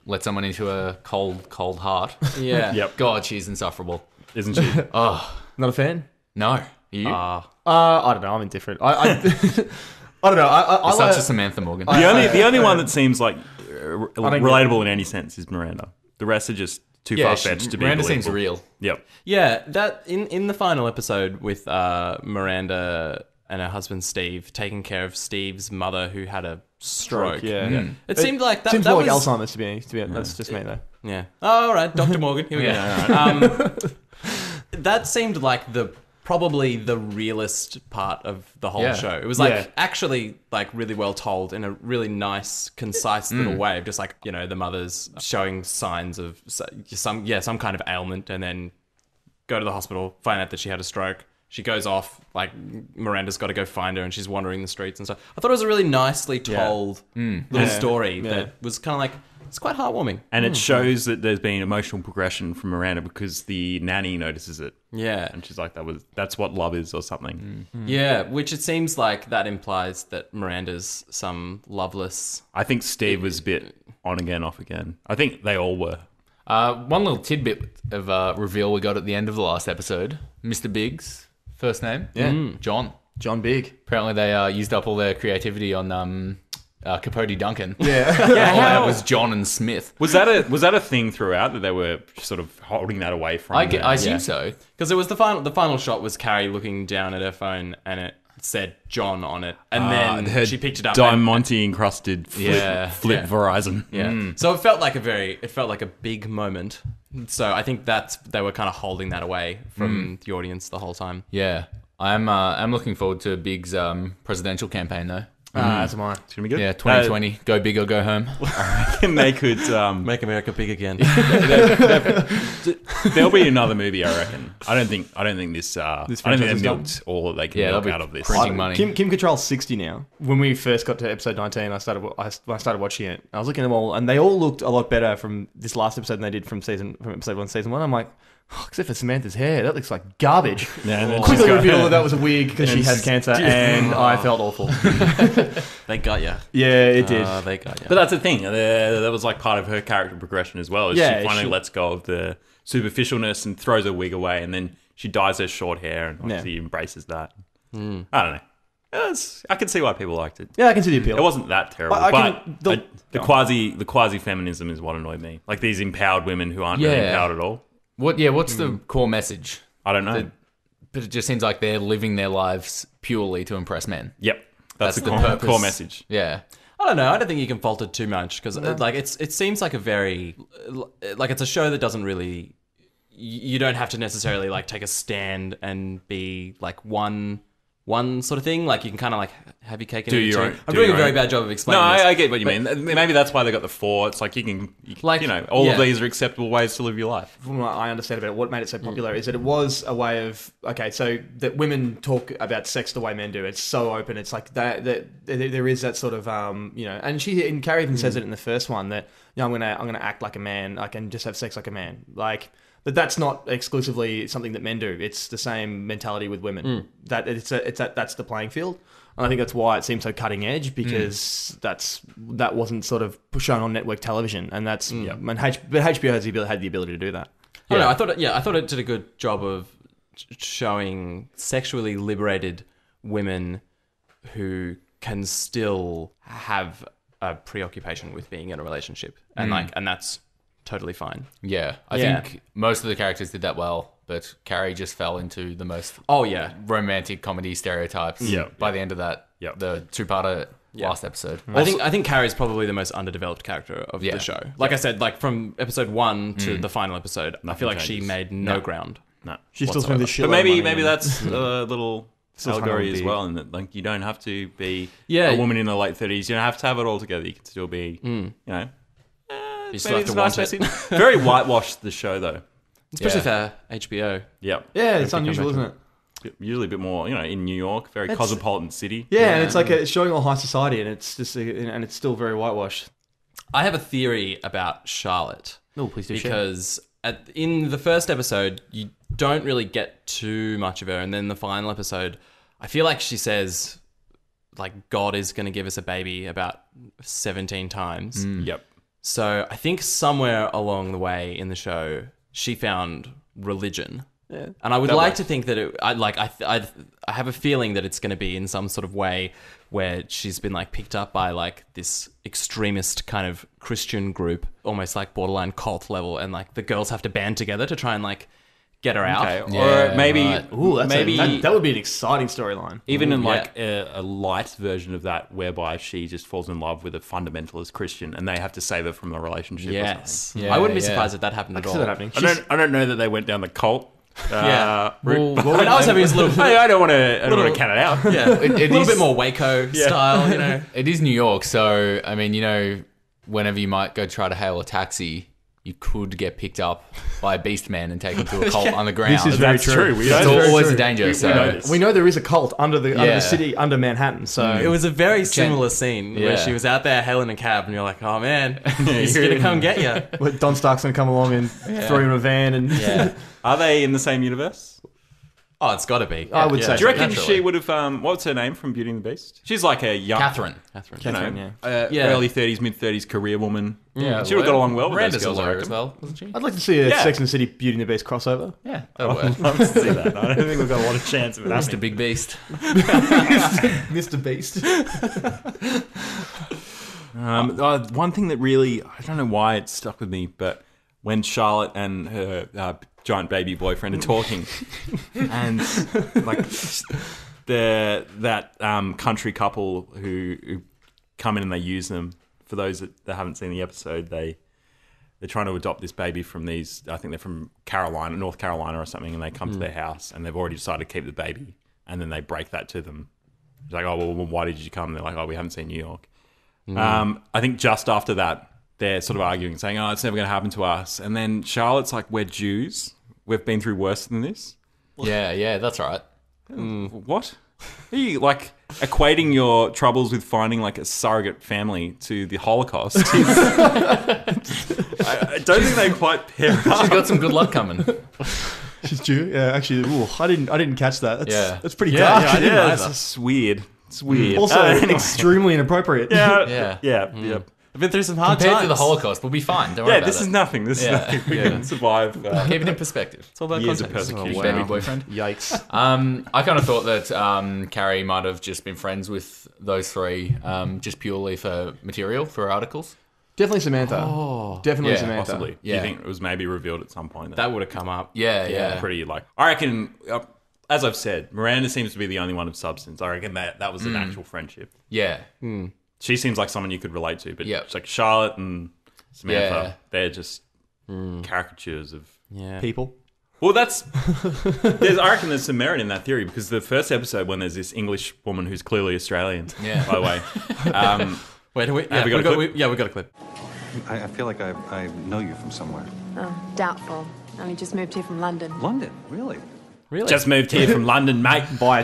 let someone into a cold heart. Yeah. Yep. God, she's insufferable. Isn't she? Oh, Not a fan? no. Are you? I don't know. I'm indifferent. I don't know. I Such like a Samantha Morgan. The only one that seems like relatable in any sense is Miranda. The rest are just too far-fetched to be Miranda believable. seems real. Yep. Yeah, that in the final episode with Miranda and her husband Steve taking care of Steve's mother who had a stroke. Yeah. It seemed like that. Seems that more like was, Alzheimer's to be. That's just me though. Yeah. Oh, all right, Dr. Morgan. Here we go. That seemed like probably the realest part of the whole show. It was like actually like really well told in a really nice, concise little way of just like, you know, the mother's showing signs of some kind of ailment, and then go to the hospital, find out that she had a stroke. She goes off, like Miranda's got to go find her, and she's wandering the streets and stuff. I thought it was a really nicely told little story that was kind of like, it's quite heartwarming. And it shows that there's been emotional progression from Miranda because the nanny notices it. Yeah. And she's like, that's what love is or something. Yeah, which it seems like that implies that Miranda's some loveless... I think Steve was a bit on again, off again. I think they all were. One little tidbit of reveal we got at the end of the last episode. Mr. Biggs, first name. Yeah. John Big. Apparently they used up all their creativity on Capote Duncan. Yeah. All that was John and Smith. Was that a thing throughout that they were sort of holding that away from? I assume so. Because it was the final shot was Carrie looking down at her phone, and it said John on it, and then she picked it up. Diamante encrusted flip Verizon. Yeah. So it felt like a big moment. So I think they were kind of holding that away from the audience the whole time. Yeah. I'm looking forward to Big's presidential campaign though. That's mine. It's gonna be good. Yeah, 2020. Go big or go home. I reckon they could Make America big again. There'll be another movie, I reckon. I don't think this. I don't think franchise they've is done. milked all that they can Yeah, milk they'll be out of this. printing money. Kim Cattrall's 60 now. When we first got to episode 19, I started watching it. I was looking at them all, and they all looked a lot better from this last episode than they did from episode 1, season 1. I'm like, except for Samantha's hair, that looks like garbage. Yeah, and then Quickly she's got- revealed that was a wig because she has cancer, and I felt awful. They got you. Yeah, it did. They got you. But that's the thing. That was like part of her character progression as well. Is Yeah, she finally she- lets go of the superficialness and throws her wig away, and then she dyes her short hair and obviously embraces that. I don't know. I can see why people liked it. Yeah, I can see the appeal. It wasn't that terrible, I but can- the quasi feminism is what annoyed me. Like these empowered women who aren't really Yeah. empowered at all. What's the core message? I don't know. But it just seems like they're living their lives purely to impress men. Yep, that's the purpose. core message. Yeah. I don't know. I don't think you can fault it too much because it seems like a very like it's a show that doesn't really. You don't have to necessarily like take a stand and be like one sort of thing. Like you can kind of like have your cake and eat it too. I'm doing a very bad job of No, explaining this. I get what you mean. Maybe that's why they got the 4. It's like you can Like, all of yeah. these are acceptable ways to live your life. From what I understand about it, what made it so popular is that it was a way of so that women talk about sex the way men do. It's so open. It's like that there is that sort of and Carrie even says it in the first one that I'm gonna act like a man. I can just have sex like a man. Like that's not exclusively something that men do. It's the same mentality with women. That that's the playing field. And I think that's why it seems so cutting edge because that wasn't sort of shown on network television, and that's but HBO had the ability to do that. I don't know. I thought it did a good job of showing sexually liberated women who can still have a preoccupation with being in a relationship, and and that's totally fine. Yeah. I think most of the characters did that well, but Carrie just fell into the most romantic comedy stereotypes by the end of that. The two-parter last episode. I think Carrie's probably the most underdeveloped character of the show. Like I said, like from episode 1 to the final episode, I feel like she made no ground. No, She still spends a shit. but maybe that's a little allegory as big. well, in that like you don't have to be Yeah. a woman in the late 30s. You don't have to have it all together. You can still be, You still have to want it. Very whitewashed the show though. Especially for HBO. Yep. Yeah, it's unusual, isn't it? usually a bit more, in New York, very cosmopolitan city. Yeah, and it's like it's showing all high society, and it's just and it's still very whitewashed. I have a theory about Charlotte. Oh, please do share. Because in the first episode, you don't really get too much of her. And then the final episode, I feel like she says, like, God is going to give us a baby about 17 times. Yep. So I think somewhere along the way in the show, she found religion. Yeah. And I would like to think that I have a feeling that it's going to be in some sort of way where she's been like picked up by like this extremist kind of Christian group, almost like borderline cult level, and like the girls have to band together to try and like get her out. Okay. Or maybe, that would be an exciting storyline. Even in like a light version of that, whereby she just falls in love with a fundamentalist Christian, and they have to save her from the relationship. Yes. Or something. I wouldn't be surprised if that happened at all. That happening. I don't know that they went down the cult. Yeah. Route. I mean, I was having this little. I don't want to count it out. Yeah, a little bit more Waco style, It is New York, so I mean, whenever you might go try to hail a taxi, you could get picked up by a beast man and taken to a cult underground. This is very true. It's always a danger. We know there is a cult under the city, under Manhattan. So it was a very similar scene where she was out there hailing a cab, and you're like, "Oh man, he's gonna come get you." Don Stark's gonna come along and throw you in a van. And Are they in the same universe? Oh, it's got to be. I would say. Do you reckon naturally. she would have? What's her name from Beauty and the Beast? She's like a young Catherine. early 30s, mid 30s career woman. Yeah, she would have got along well with Miranda's those girls, a I lawyer reckon. as well, wasn't she? I'd like to see a Sex and the City Beauty and the Beast crossover. Yeah, that'll work. I'd love to see that. I don't think we've got a lot of chance of it Mr. happening. Big Beast. Mr. Beast. One thing that really, I don't know why it stuck with me, but when Charlotte and her giant baby boyfriend are talking, and like that country couple who come in and they use them. For those that haven't seen the episode, they're trying to adopt this baby from these. I think they're from North Carolina or something, and they come to their house and they've already decided to keep the baby, and then they break that to them. It's like, oh well, why did you come? They're like, oh, we haven't seen New York. I think just after that, they're sort of arguing, saying, oh, it's never going to happen to us. And then Charlotte's like, we're Jews. We've been through worse than this. Yeah, that's right. What? Are you like equating your troubles with finding like a surrogate family to the Holocaust? I don't think they quite pair up. She's got some good luck coming. She's Jew. Yeah, actually, I didn't catch that. That's pretty Yeah, dark. I didn't either. It's weird. It's weird. Also, extremely inappropriate. Yeah. I've been through some hard Compared times. to the Holocaust, we'll be fine. Don't worry about this is nothing. This is nothing. We can survive. Keep it in perspective. It's all about years of context. persecution. Baby boyfriend. Yikes. I kind of thought that Carrie might have just been friends with those three, just purely for material, for articles. Definitely Samantha. Definitely Yeah, Samantha. Possibly. Do you think it was maybe revealed at some point? That would have come up. Yeah. Pretty like. I reckon, as I've said, Miranda seems to be the only one of substance. I reckon that was an actual friendship. Yeah. She seems like someone you could relate to, but Yep. it's like Charlotte and Samantha, Yeah. they're just caricatures of People. Well, I reckon there's some merit in that theory, because the first episode, when there's this English woman who's clearly Australian, by the way. Wait, we got a clip? we got a clip. I feel like I know you from somewhere. Oh, doubtful. Only just moved here from London. London, really? Really? Just moved here from London, mate. Via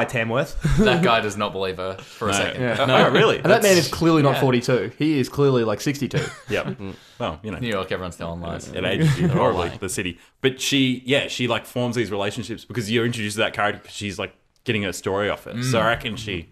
Tamworth. That guy does not believe her for a second. Yeah. No, really. And that man is clearly not 42. He is clearly like 62. Yep. Well, New York, everyone's telling lies. It ages you horribly, the city. But she like forms these relationships because you're introduced to that character because she's like getting her story off it. So I reckon she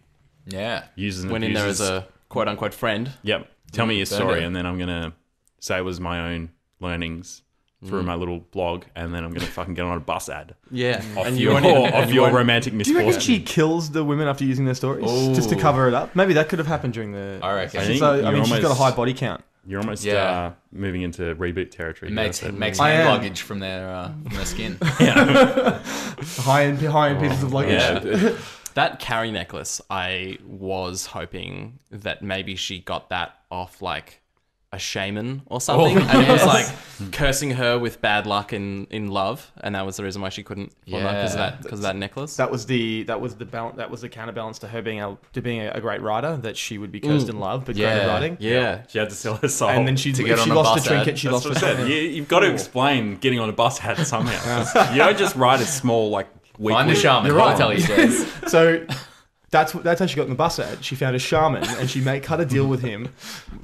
uses and Went in there as abuses. a quote unquote friend. Yep. Tell me your burned story, it. and then I'm gonna say it was my own learnings through my little blog, and then I'm gonna fucking get on a bus ad. Yeah. Off And your, of your romantic Do you reckon misfortune. she kills the women after using their stories just to cover it up? Maybe that could have happened during the. I reckon. I think So, I you're mean, she's got a almost- high body count. You're almost Yeah. moving into reboot territory. Makes That's it. I hand am. luggage from their skin. High end pieces of luggage. Yeah. That Carrie necklace, I was hoping that maybe she got that off like a shaman or something, and it was like cursing her with bad luck in love, and that was the reason why she couldn't fall in love because of that necklace. That was the counterbalance to her being a great writer, that she would be cursed in love but great at writing. Yeah. She had to sell her soul. And then she get on a lost bus the trinket. ad. She lost That's the what I said. trinket. You've got to explain getting on a bus hat somehow. You don't just write a small like Find a shaman. You're I'll right. tell you, Jez. So that's how she got in the bus ad. She found a shaman and she cut a deal with him,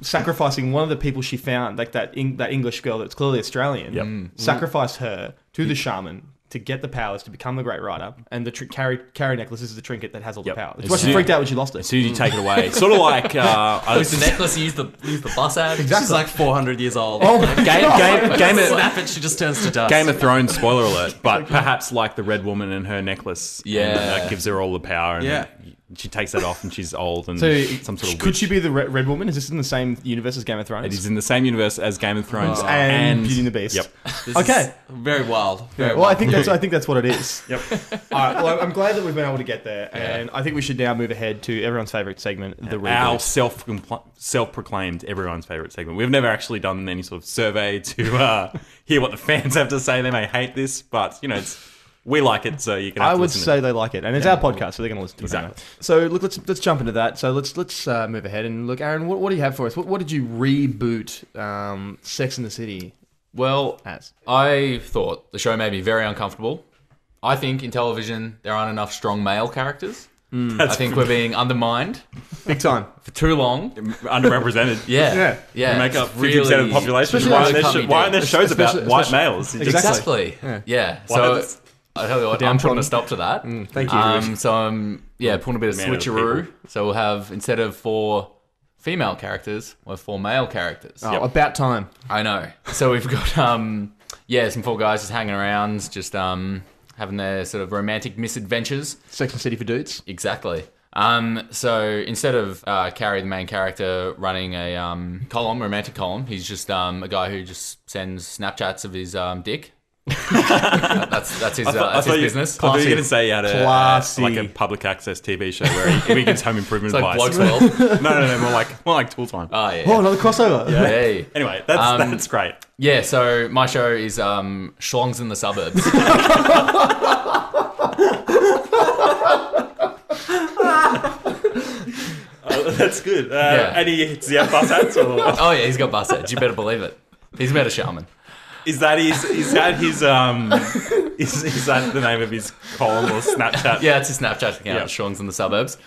sacrificing one of the people she found, like that English girl that's clearly Australian. Sacrificed her to the shaman to get the powers to become the great rider, and the carry necklace is the trinket that has all the powers. That's why she freaked out when she lost it. As soon as you take it away, sort of like Use the necklace, use the bus ad. Exactly. She's like 400 years old. Oh my Game of Snap it, she just turns to dust. Game of Thrones, spoiler alert, but perhaps like the Red Woman and her necklace, Yeah. and that gives her all the power, and Yeah. she takes that off, and she's old and So some sort of could witch. she be the Red Woman? Is this in the same universe as Game of Thrones? It is in the same universe as Game of Thrones and Beauty and the Beast. Yep. This Okay. is very wild. Very Well, I wild. think that's what it is. Yep. All right. Well, I'm glad that we've been able to get there, and I think we should now move ahead to everyone's favorite segment, the Our reboot. self-proclaimed everyone's favorite segment. We've never actually done any sort of survey to hear what the fans have to say. They may hate this, but we like it, so you can. Have I to would listen say they like it, and it's our podcast, so they're going to listen to Exactly. it. Anyway. So look, let's jump into that. So let's move ahead and look, Aaron. What do you have for us? What did you reboot Sex and the City Well, as? I thought the show made me very uncomfortable. I think in television there aren't enough strong male characters. I think we're being undermined Big time. for too long. underrepresented. Yeah. They make up 50% of the Really- population. Especially Why when aren't there, why aren't there shows about especially- white males? Exactly. Yeah. Why So does- I tell you what, I'm downtrodden. putting a stop to that. Thank you. So I'm putting a bit of Man of the switcheroo. people. So we'll have, instead of 4 female characters, we'll have 4 male characters. Oh, about time. I know. So we've got some 4 guys just hanging around, just having their sort of romantic misadventures. Sex and the City for dudes. Exactly. So instead of Carrie, the main character, running a romantic column, he's just a guy who just sends Snapchats of his dick. That's his business. I thought you were going to say you had Classy. like a public access TV show where he gives home improvement It's like advice. Blokes World. No, more like Tool Time. Oh yeah. Oh, another crossover. Hey. Anyway, that's great. Yeah. So my show is Schlongs in the Suburbs. That's good. Yeah. And does he have bus hats? Or? Oh yeah, he's got bus heads. You better believe it. He's met a shaman. Is that is that the name of his column or Snapchat? Yeah, it's a Snapchat account. Yeah. Schlongs in the Suburbs.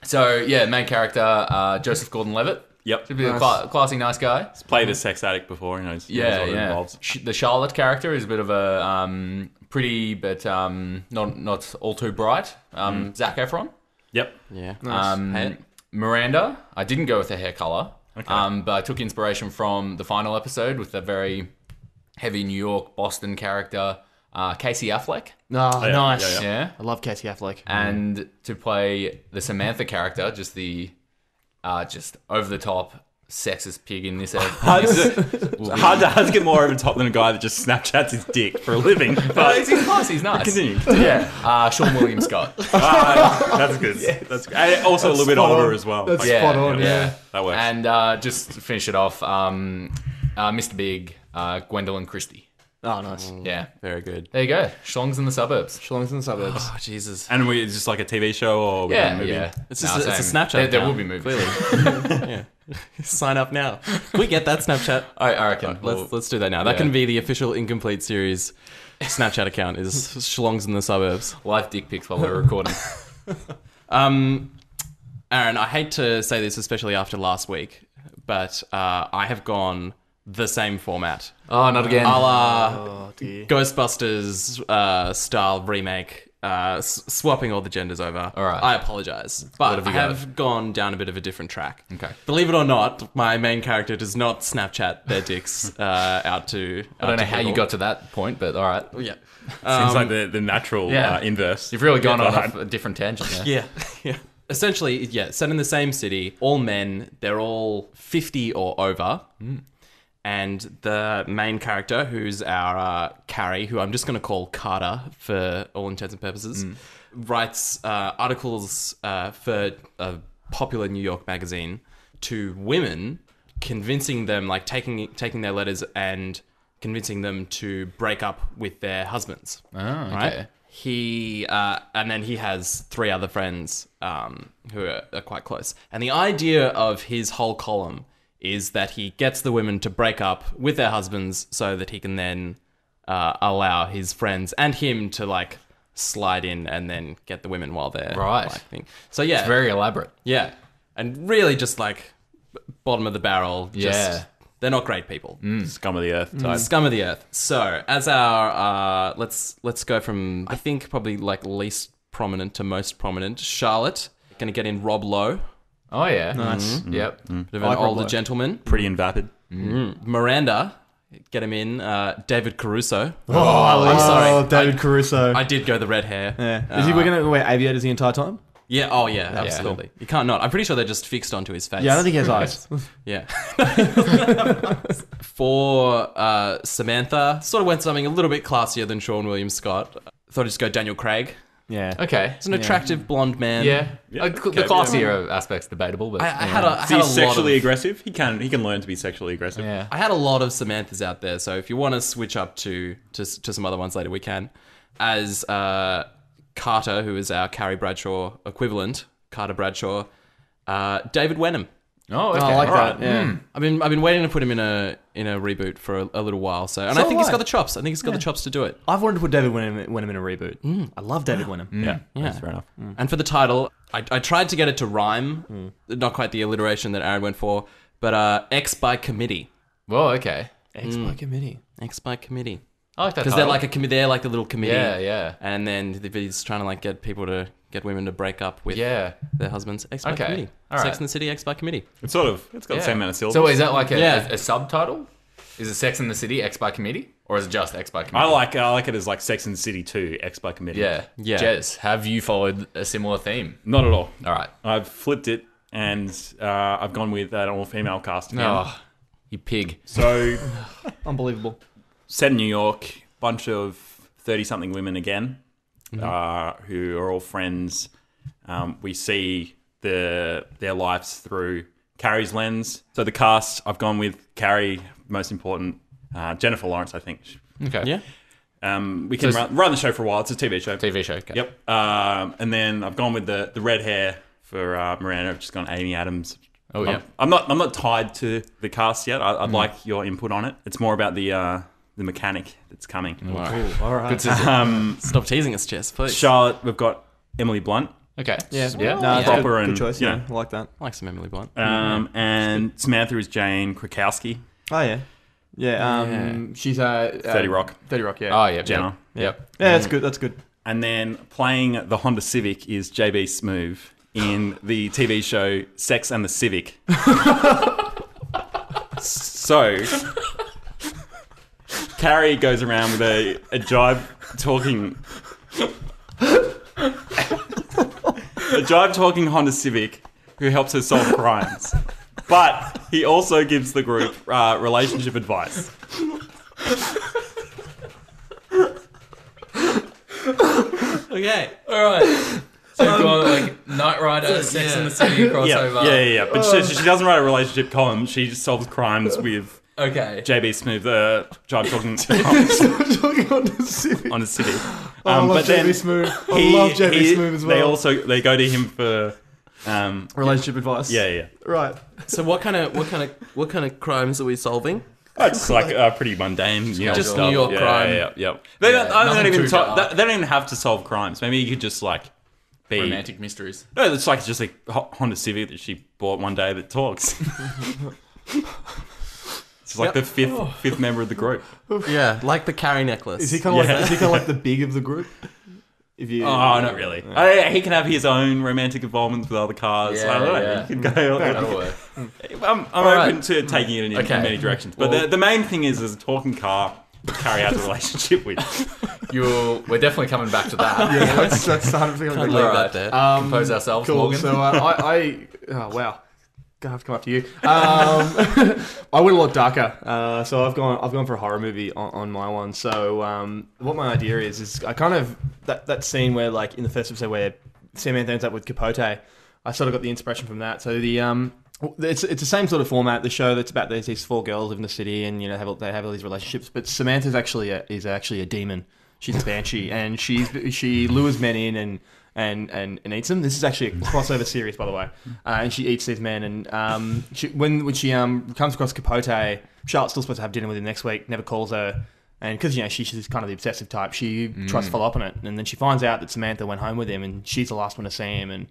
So yeah, main character Joseph Gordon-Levitt. Yep. Should be a classy, nice guy. He's played a sex addict before. He knows what it involves. The Charlotte character is a bit of a pretty, but not all too bright. Zac Efron. Yep. Yeah. Miranda. I didn't go with the hair color. Okay. But I took inspiration from the final episode with a very heavy New York, Boston character, Casey Affleck. Oh, yeah, nice. yeah, Yeah. I love Casey Affleck. And to play the Samantha character, just the just over the top sexist pig in this. Hard to get more over the top than a guy that just Snapchats his dick for a living. But He's class. He's nice. continue. Yeah. Sean William Scott. That's good. That's good. And also a little bit spot older on. as well. That's Like, spot on. Yeah. that works. And just to finish it off, Mr. Big, Gwendolyn Christie. Oh, nice. Yeah. Very good. There you go. Schlongs in the Suburbs. Schlongs in the Suburbs. Oh, Jesus. And it's just like a TV show or Yeah, a movie? yeah. It's just it's a Snapchat. There account, will be movies. Clearly. Yeah. Sign up now. Can we get that Snapchat? I reckon. Let's do that now. That Yeah. can be the official Incomplete Series Snapchat account. Is Schlongs in the Suburbs. Live dick pics while we're recording. Aaron, I hate to say this, especially after last week, but I have gone the same format. Oh, not again. A la Oh, dear. Ghostbusters style remake, swapping all the genders over. All right. I apologize, but have I you have gone down a bit of a different track. Okay. Believe it or not, my main character does not Snapchat their dicks out to. I don't know how you got to that point, but all right. Yeah. Seems like the natural yeah. inverse. You've really gone on Right. a different tangent. Yeah. Yeah. Essentially, yeah, set in the same city, all men, they're all 50 or over. And the main character, who's our Carrie, who I'm just going to call Carter for all intents and purposes, writes articles for a popular New York magazine to women, convincing them, like taking their letters and convincing them to break up with their husbands. Oh, okay. Right? He and then he has 3 other friends who are quite close. And the idea of his whole column is that he gets the women to break up with their husbands so that he can then allow his friends and him to like slide in and then get the women while they're Right. like thing. So yeah, It's very elaborate. yeah, and really just like bottom of the barrel. Just, Yeah. they're not great people. Scum of the earth type. Scum of the earth. So as our let's go from I think probably like least prominent to most prominent. Charlotte gonna get in Rob Lowe, Oh, yeah. Nice. Yep. bit of I like an Rob older Lowe. gentleman. Pretty and vapid. Miranda, get him in. David Caruso. I'm sorry. David Caruso. I did go the red hair. Yeah. Is he we're gonna wear aviators the entire time? Yeah. Oh yeah. Absolutely. You can't not. I'm pretty sure they're just fixed onto his face. Yeah, I don't think he has eyes. Yeah. For Samantha, sort of went something a little bit classier than Sean William Scott. Thought I'd just go Daniel Craig. Yeah. Okay. He's an attractive blonde man. Yeah. Yeah. The Okay, classier aspect's debatable, but I had a, I Is had he a sexually lot of, aggressive? He can learn to be sexually aggressive. yeah. I had a lot of Samanthas out there, so if you want to switch up to some other ones later, we can. As Carter, who is our Carrie Bradshaw equivalent, Carter Bradshaw, David Wenham. Oh, okay. I like All that. right. Yeah. I've been waiting to put him in a reboot for a little while, so and So I think he's have got I. the chops. I think he's got the chops to do it. I've wanted to put David Wenham in a reboot. I love David Wenham. Yeah, Yeah. that's fair enough. And for the title, I tried to get it to rhyme, not quite the alliteration that Aaron went for, but X by committee. Well, okay. X by committee. X by committee. I like that Because they're like a committee. They're like the little committee. Yeah, yeah. And then he's trying to like get women to break up with Yeah. their husbands. X by Okay. committee. All right. Sex and the City. X by committee. It's got the Yeah. same amount of syllables. So is that like Yeah. a subtitle? Is it Sex and the City, X by committee? Or is it just X by committee? I like it as like Sex and the City 2, X by committee. Yeah. Yeah. Jez, have you followed a similar theme? Not at all. All right. I've flipped it and I've gone with an all-female cast again. Oh, you pig. So, Unbelievable. set in New York, bunch of 30-something women again, who are all friends. We see their lives through Carrie's lens. So the cast, I've gone with Carrie, most important. Jennifer Lawrence, I think. Okay. Yeah. We can run the show for a while. It's a TV show. TV show. Okay. Yep. And then I've gone with the red hair for Miranda. I've just gone Amy Adams. Oh, yeah. I'm not tied to the cast yet. I'd like your input on it. It's more about the mechanic that's coming. All right. Good sister. Stop teasing us, Jess, please. Charlotte, we've got Emily Blunt. Okay. Yeah. Yeah. No, it's Proper good and, choice. you Yeah, know. I like that. I like some Emily Blunt. And Samantha is Jane Krakowski. Oh yeah. Yeah. She's 30 Rock. 30 Rock. Yeah. Oh, yeah. Jenna. Yep. Yeah, that's good. That's good. And then playing the Honda Civic is JB Smoove in the TV show Sex and the Civic. So, Carrie goes around with a jive-talking Honda Civic who helps her solve crimes. But he also gives the group relationship advice. Okay. All right. So you've got like Knight Rider, Sex and the City crossover. Yeah. But she doesn't write a relationship column. She just solves crimes with Okay. JB Smoove, the jive talking on the Civic. on the city. I love but then JB Smoove. I love JB Smoove as well. They go to him for Relationship advice. yeah. Right. So what kind of crimes are we solving? It's like pretty mundane, New York Just stuff. New York crime. Yeah. They don't nothing even too dark. they don't even have to solve crimes. Maybe you could just like be Romantic mysteries. No, it's like just a Honda Civic that she bought one day that talks. It's like the fifth member of the group. Yeah, like the Carrie necklace. Is he kind of like the big of the group? If you, not really. He can have his own romantic involvements with other cars. Yeah, I don't know. yeah. You can go. That'll work. I'm right. open to taking it in Okay. many directions. But the main thing is a talking car that Carrie has a relationship with. We're definitely coming back to that. yeah, that's 100% Can't gonna leave be All that right. there. Compose ourselves, Cool. Morgan. So oh wow, gonna have to come up to you. I went a lot darker. So I've gone for a horror movie on my one. So what my idea is I kind of that scene where like in the first episode where Samantha ends up with Capote. I sort of got the inspiration from that. So it's the same sort of format. The show that's about these four girls live in the city, and they have all these relationships. But Samantha's actually a demon. She's a banshee, and she lures men in and eats them. This is actually a crossover series, by the way. And she eats these men. And when she comes across Capote, Charlotte's still supposed to have dinner with him next week. Never calls her. And because, she's kind of the obsessive type, she tries to follow up on it. And then she finds out that Samantha went home with him and she's the last one to see him. And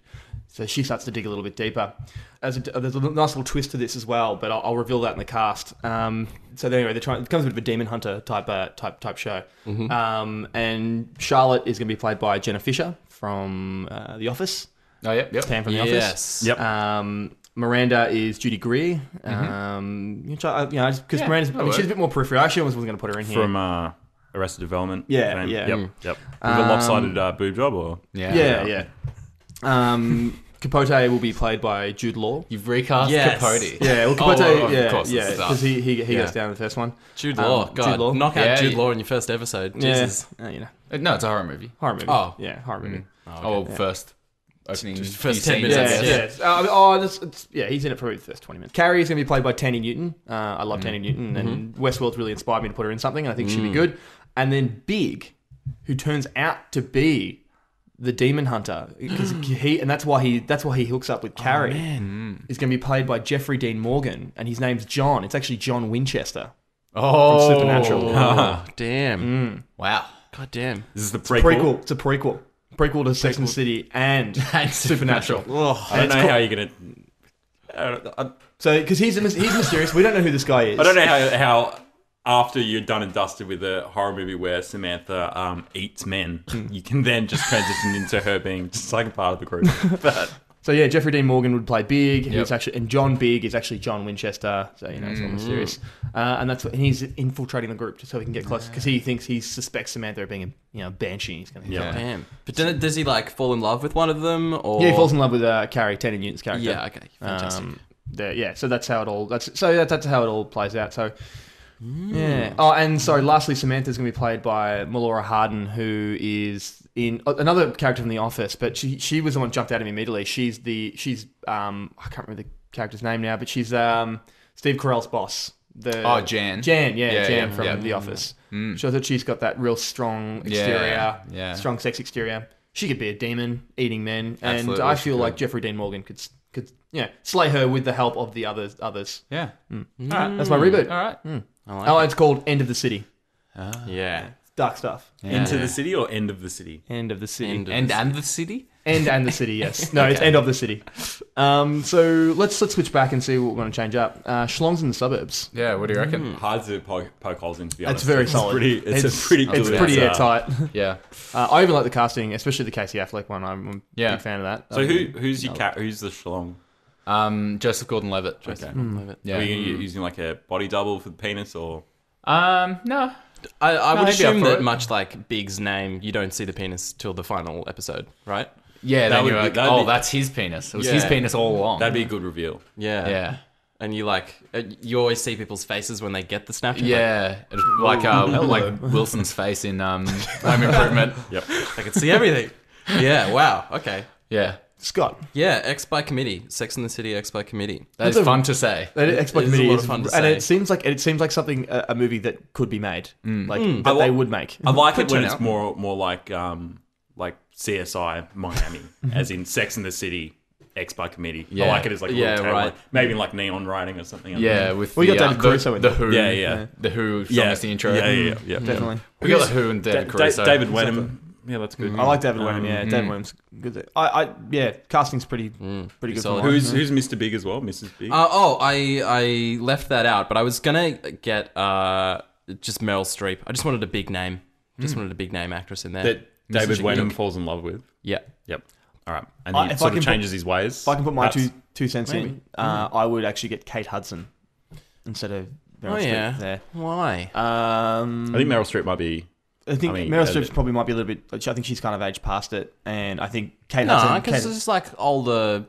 so she starts to dig a little bit deeper. There's a nice little twist to this as well, but I'll reveal that in the cast. So anyway, it becomes a bit of a demon hunter type show. And Charlotte is going to be played by Jenna Fisher from The Office. Oh, yep. Pam from The Office. Yep. Miranda is Judy Greer. Because Miranda's, she's a bit more peripheral. I actually wasn't going to put her in here. From Arrested Development. Yeah, fame. yeah. Yep. With a lopsided boob job, or Yeah. Capote will be played by Jude Law. You've recast Capote. Yeah, well, Capote, of course, because he goes down in the first one. Jude Law, God, Jude Law. knock out Jude Law in your first episode. Jesus. Yeah. No, it's a horror movie. Horror movie. Oh. Yeah, horror movie. First opening first few 10 scenes, minutes. I guess. He's in it for the first 20 minutes. Carrie is going to be played by Tandy Newton. I love Tandy Newton, and Westworld's really inspired me to put her in something, and I think she'd be good. And then Big, who turns out to be the demon hunter, because that's why he hooks up with Carrie. Is going to be played by Jeffrey Dean Morgan, and his name's John. It's actually John Winchester. Oh, from Supernatural. Oh, damn! Wow. God damn! This is the prequel. It's a prequel to Sex and the City and Supernatural. I don't know how you're gonna. So because he's mysterious, we don't know who this guy is. I don't know how after you're done and dusted with a horror movie where Samantha eats men, you can then just transition into her being just like a part of the group. But so yeah, Jeffrey Dean Morgan would play Big, and John Big is actually John Winchester. So it's all mysterious, and he's infiltrating the group just so he can get close because he suspects Samantha of being a banshee. He's going to Damn. But then does he fall in love with one of them? Or he falls in love with Carrie, Tandy Newton's character. Yeah, okay, fantastic. So that's how it all. That's how it all plays out. So. Yeah. Oh, and sorry. Lastly, Samantha's going to be played by Melora Hardin, who is in another character from The Office, but she was the one that jumped out at me immediately. She's I can't remember the character's name now, but she's Steve Carell's boss. Jan. Jan from The Office. So I thought she's got that real strong exterior, strong sex exterior. She could be a demon eating men, and I feel like Jeffrey Dean Morgan could slay her with the help of the others. Yeah. All right, that's my reboot. All right. It's called End of the City. Yeah. Dark stuff. Into the city or end of the city? End of the city. And the city? End and the city, yes. No, it's End of the City. So let's switch back and see what we're going to change up. Schlongs in the suburbs. Yeah, what do you reckon? Hard to poke holes in, to be honest. It's very solid. It's pretty airtight. Yeah. I even like the casting, especially the Casey Affleck one. I'm a big fan of that. So who's the Schlong? Joseph Gordon-Levitt. Okay. Yeah. Are you using like a body double for the penis or? No. I would assume that much like Big's name, you don't see the penis till the final episode, right? Yeah, that's his penis. It was his penis all along. That'd be a good reveal. Yeah. Yeah. And you always see people's faces when they get the snap. Yeah, like Wilson's face in Home Improvement. Yep, I can see everything. Yeah, wow. Okay. Yeah. Scott. Yeah, X by committee. Sex and the City X by committee. That's fun to say. X by committee is fun to say. And it seems like something a movie that could be made, that they would make. I like it when it's more like CSI Miami, as in Sex and the City X by committee. Yeah. I like it as like a little tagline. Maybe like neon writing or something. Yeah, with we got David Caruso in the Who. Yeah. The Who song is the intro. Yeah, definitely. We got the Who and David Caruso. David Wenham. Yeah, that's good. I like David Wenham. Yeah, David Wenham's good. Casting's pretty good. Solid. Who's Mr. Big as well? Mrs. Big. I left that out, but I was gonna get just Meryl Streep. I just wanted a big name. Just wanted a big name actress in there. That David Wenham falls in love with. Yeah. Yep. All right. And he sort of changes his ways. If I can put my two cents in, I would actually get Kate Hudson instead of Meryl Streep there. Why? I think Meryl Streep might be. I think Meryl Streep probably might be a little bit. I think she's kind of aged past it, and I think Kate Hudson. No, because it's like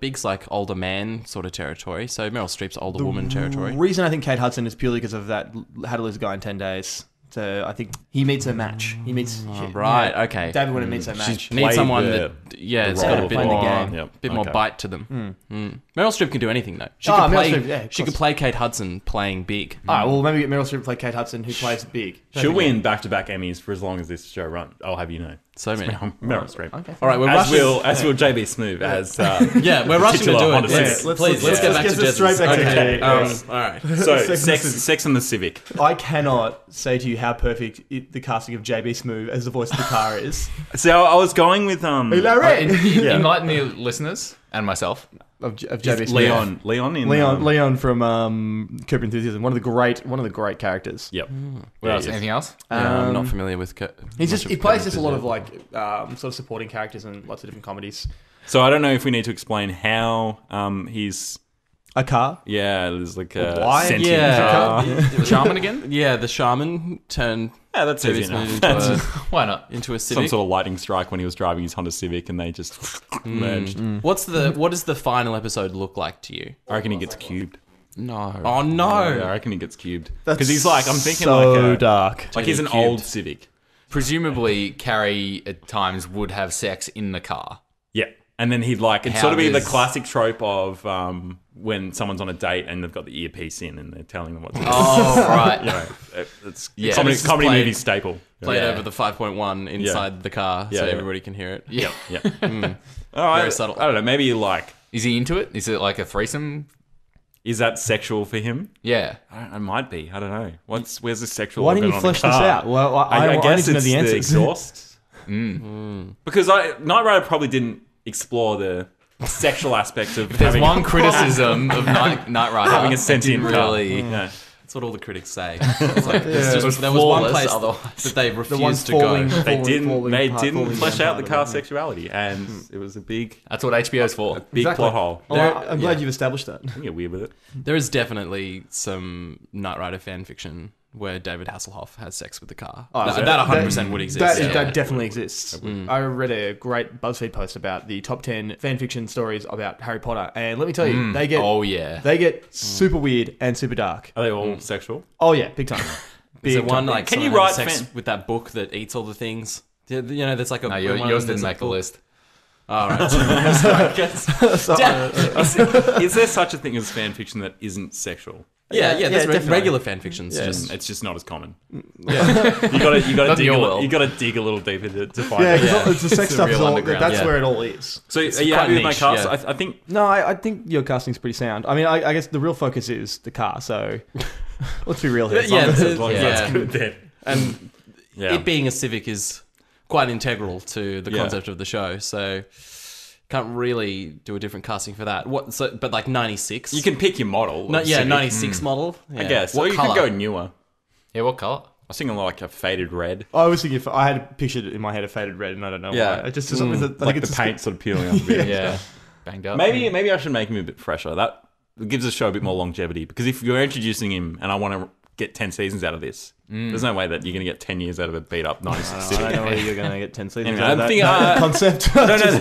Big's like older man sort of territory. So Meryl Streep's older woman territory. The reason I think Kate Hudson is purely because of that How to Lose a Guy in 10 Days. So I think he meets her match. He meets okay. David Wenham meets her match. Needs someone it's got a bit more more Okay. bite to them. Meryl Streep can do anything though. She could play Kate Hudson playing Big. All right, maybe get Meryl Streep to play Kate Hudson, who plays Big. She'll win back-to-back Emmys for as long as this show runs. I'll have you know. So many. Meryl Streep. Okay. All right, we're As rushing. will JB Smoove as Yeah, we're rushing to titular do it. Honda Yes. Civic. Please, let's get back to get straight Jez's. back to Okay. Jez. All right. So Sex Sex and the Civic. I cannot say to you how perfect the casting of JB Smoove as the voice of the car is. So I was going with Enlighten the listeners and myself. of JB Smoove. Leon from Curb Enthusiasm. One of the great characters. Yep. What else? Anything else? Yeah, I'm not familiar with. He plays just a lot of like sort of supporting characters in lots of different comedies. So I don't know if we need to explain how he's a car. Yeah, there's like a Why? sentient Yeah. car. Shaman again? Yeah, the shaman turned. Yeah, that's David easy enough. Smith into Why not? into a Some Civic. sort of lightning strike when he was driving his Honda Civic, and they just merged. What does the final episode look like to you? I reckon he gets cubed. No. Oh no. Yeah, I reckon he gets cubed That's because he's like, I'm thinking so like dark. like he's an Cubed. old Civic. Presumably, Carrie at times would have sex in the car. Yeah. And then he'd like, it'd How sort of be the does- classic trope of when someone's on a date and they've got the earpiece in and they're telling them what to do. Oh, right. You know, it's Yeah. comedy, It's just comedy played- movie staple. Played Yeah. over the 5.1 inside the car, so Yeah, yeah. everybody can hear it. Yeah. Yeah. Oh, Very subtle. I don't know. Maybe like, Is he into it? Is it like a threesome? is that sexual for him? Yeah. I might be. I don't know. Where's the sexual? Why didn't you organ on the flesh this car? out? Well, I guess need to know it's the answers. exhaust. Because Knight Rider probably didn't explore the sexual aspect of There's having one criticism of Knight Rider. having a it sentient didn't car. really. Yeah. That's what all the critics say. It's like, it's just- was there was one flawless place otherwise. that they The one refused to falling, go. They didn't. falling apart, They falling didn't flesh down out the part car of it. sexuality, and it was a big That's what HBO's for. plot hole. Well, I'm glad you've established that. I can get weird with it. There is definitely some Knight Rider fan fiction where David Hasselhoff has sex with the car. That 100% would exist. That definitely exists. I read a great BuzzFeed post about the top 10 fan fiction stories about Harry Potter, and let me tell you, they get Oh, yeah. they get super weird and super dark. Are they all sexual? Oh yeah, big time. Is Big there one time. like Can you someone having write sex fan- with that book that eats all the things? You know, there's like a No, one of yours them didn't that's make the like- list. All right. Is there such a thing as fan fiction that isn't sexual? Yeah, that's definitely. regular fan fictions. It's just not as common. Yeah. You got to Not dig your a world. little, you got to dig a little deeper to find Yeah, it. because the sex It's stuff is real all. underground. That's Yeah. where it all is. So are you quite happy with my niche, cast? yeah. I think No, I think your casting's pretty sound. I mean, I guess the real focus is the car. So let's be real here. Yeah, as long as yeah. that's good then. And Yeah. it being a Civic is quite integral to the Yeah. concept of the show. So can't really do a different casting for that. What? So, but like 96. You can pick your model. No, of yeah, Civic. 96 model. I Yeah. guess. What Or you color? could go newer. Yeah, what colour? I was thinking like a faded red. I was thinking I had pictured in my head a faded red, and I don't know why. It just for some reason, I like think the it's paint sort of peeling off a bit. Yeah. Banged up. Maybe I should make him a bit fresher. That gives the show a bit more longevity. Because if you're introducing him and I want to get 10 seasons out of this, there's no way that you're going to get 10 years out of a beat up 96 I Civic. don't know whether you're going to get 10 seasons Anyway, out of I'm that, thinking, that concept.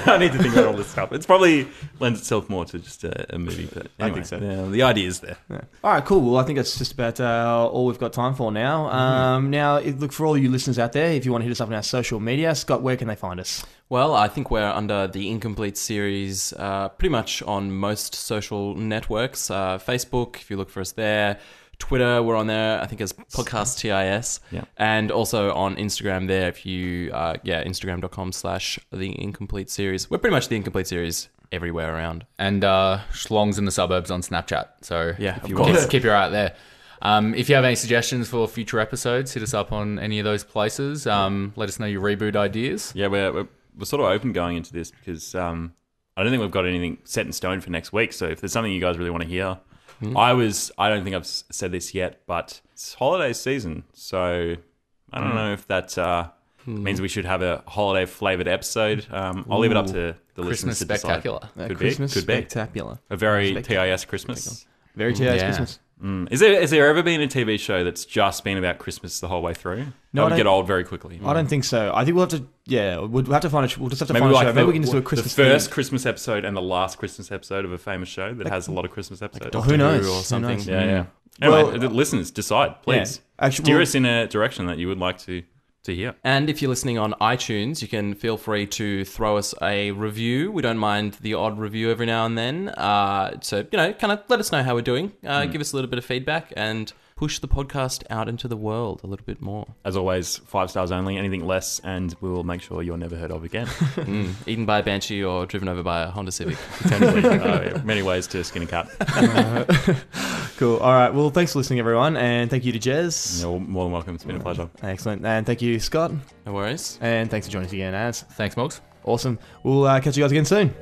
I need to think about all this stuff. It's probably lends itself more to just a movie. But anyway, think so. Yeah, the idea is there. Yeah. All right, cool. Well, I think that's just about all we've got time for now. Now, look, for all you listeners out there, if you want to hit us up on our social media, Scott, where can they find us? Well, I think we're under the Incomplete series pretty much on most social networks. Facebook, if you look for us there. Twitter, we're on there, I think as Podcast TIS. Yeah. And also on Instagram there, if you, Instagram.com/the Incomplete series. We're pretty much the Incomplete series everywhere around. And Schlongs in the Suburbs on Snapchat. So Yeah, if of you course. want, keep your eye out there. If you have any suggestions for future episodes, hit us up on any of those places. Let us know your reboot ideas. Yeah, we're sort of open going into this because I don't think we've got anything set in stone for next week. So if there's something you guys really want to hear, I don't think I've said this yet, but it's holiday season. So I don't know if that means we should have a holiday flavored episode. I'll leave it up to the listeners Christmas to decide. spectacular. Could Christmas be. spectacular. A very TIS Christmas. Very TIS Yeah. Christmas. Has there ever been a TV show that's just been about Christmas the whole way through? No, That would I get don't- old very quickly. I don't think so. I think we'll have to, we'll have to find a, we'll just have to Maybe find a like show. Maybe we can just do a the Christmas first theme. Christmas episode and the last Christmas episode of a famous show that has a lot of Christmas episodes. Who knows? Who or something. Who knows? Yeah. Anyway, Well, listeners, decide, please. Yeah. Actually, Steer well- us in a direction that you would like to hear. And if you're listening on iTunes, you can feel free to throw us a review. We don't mind the odd review every now and then. So, kind of let us know how we're doing. Give us a little bit of feedback and push the podcast out into the world a little bit more. As always, 5 stars only. Anything less, and we will make sure you're never heard of again. Eaten by a banshee or driven over by a Honda Civic. Potentially. Many ways to skin a cat. Cool. All right. Well, thanks for listening, everyone, and thank you to Jez. You're more than welcome. It's been a pleasure. Excellent. And thank you, Scott. No worries. And thanks for joining us again, Az. Thanks, Moggs. Awesome. We'll catch you guys again soon.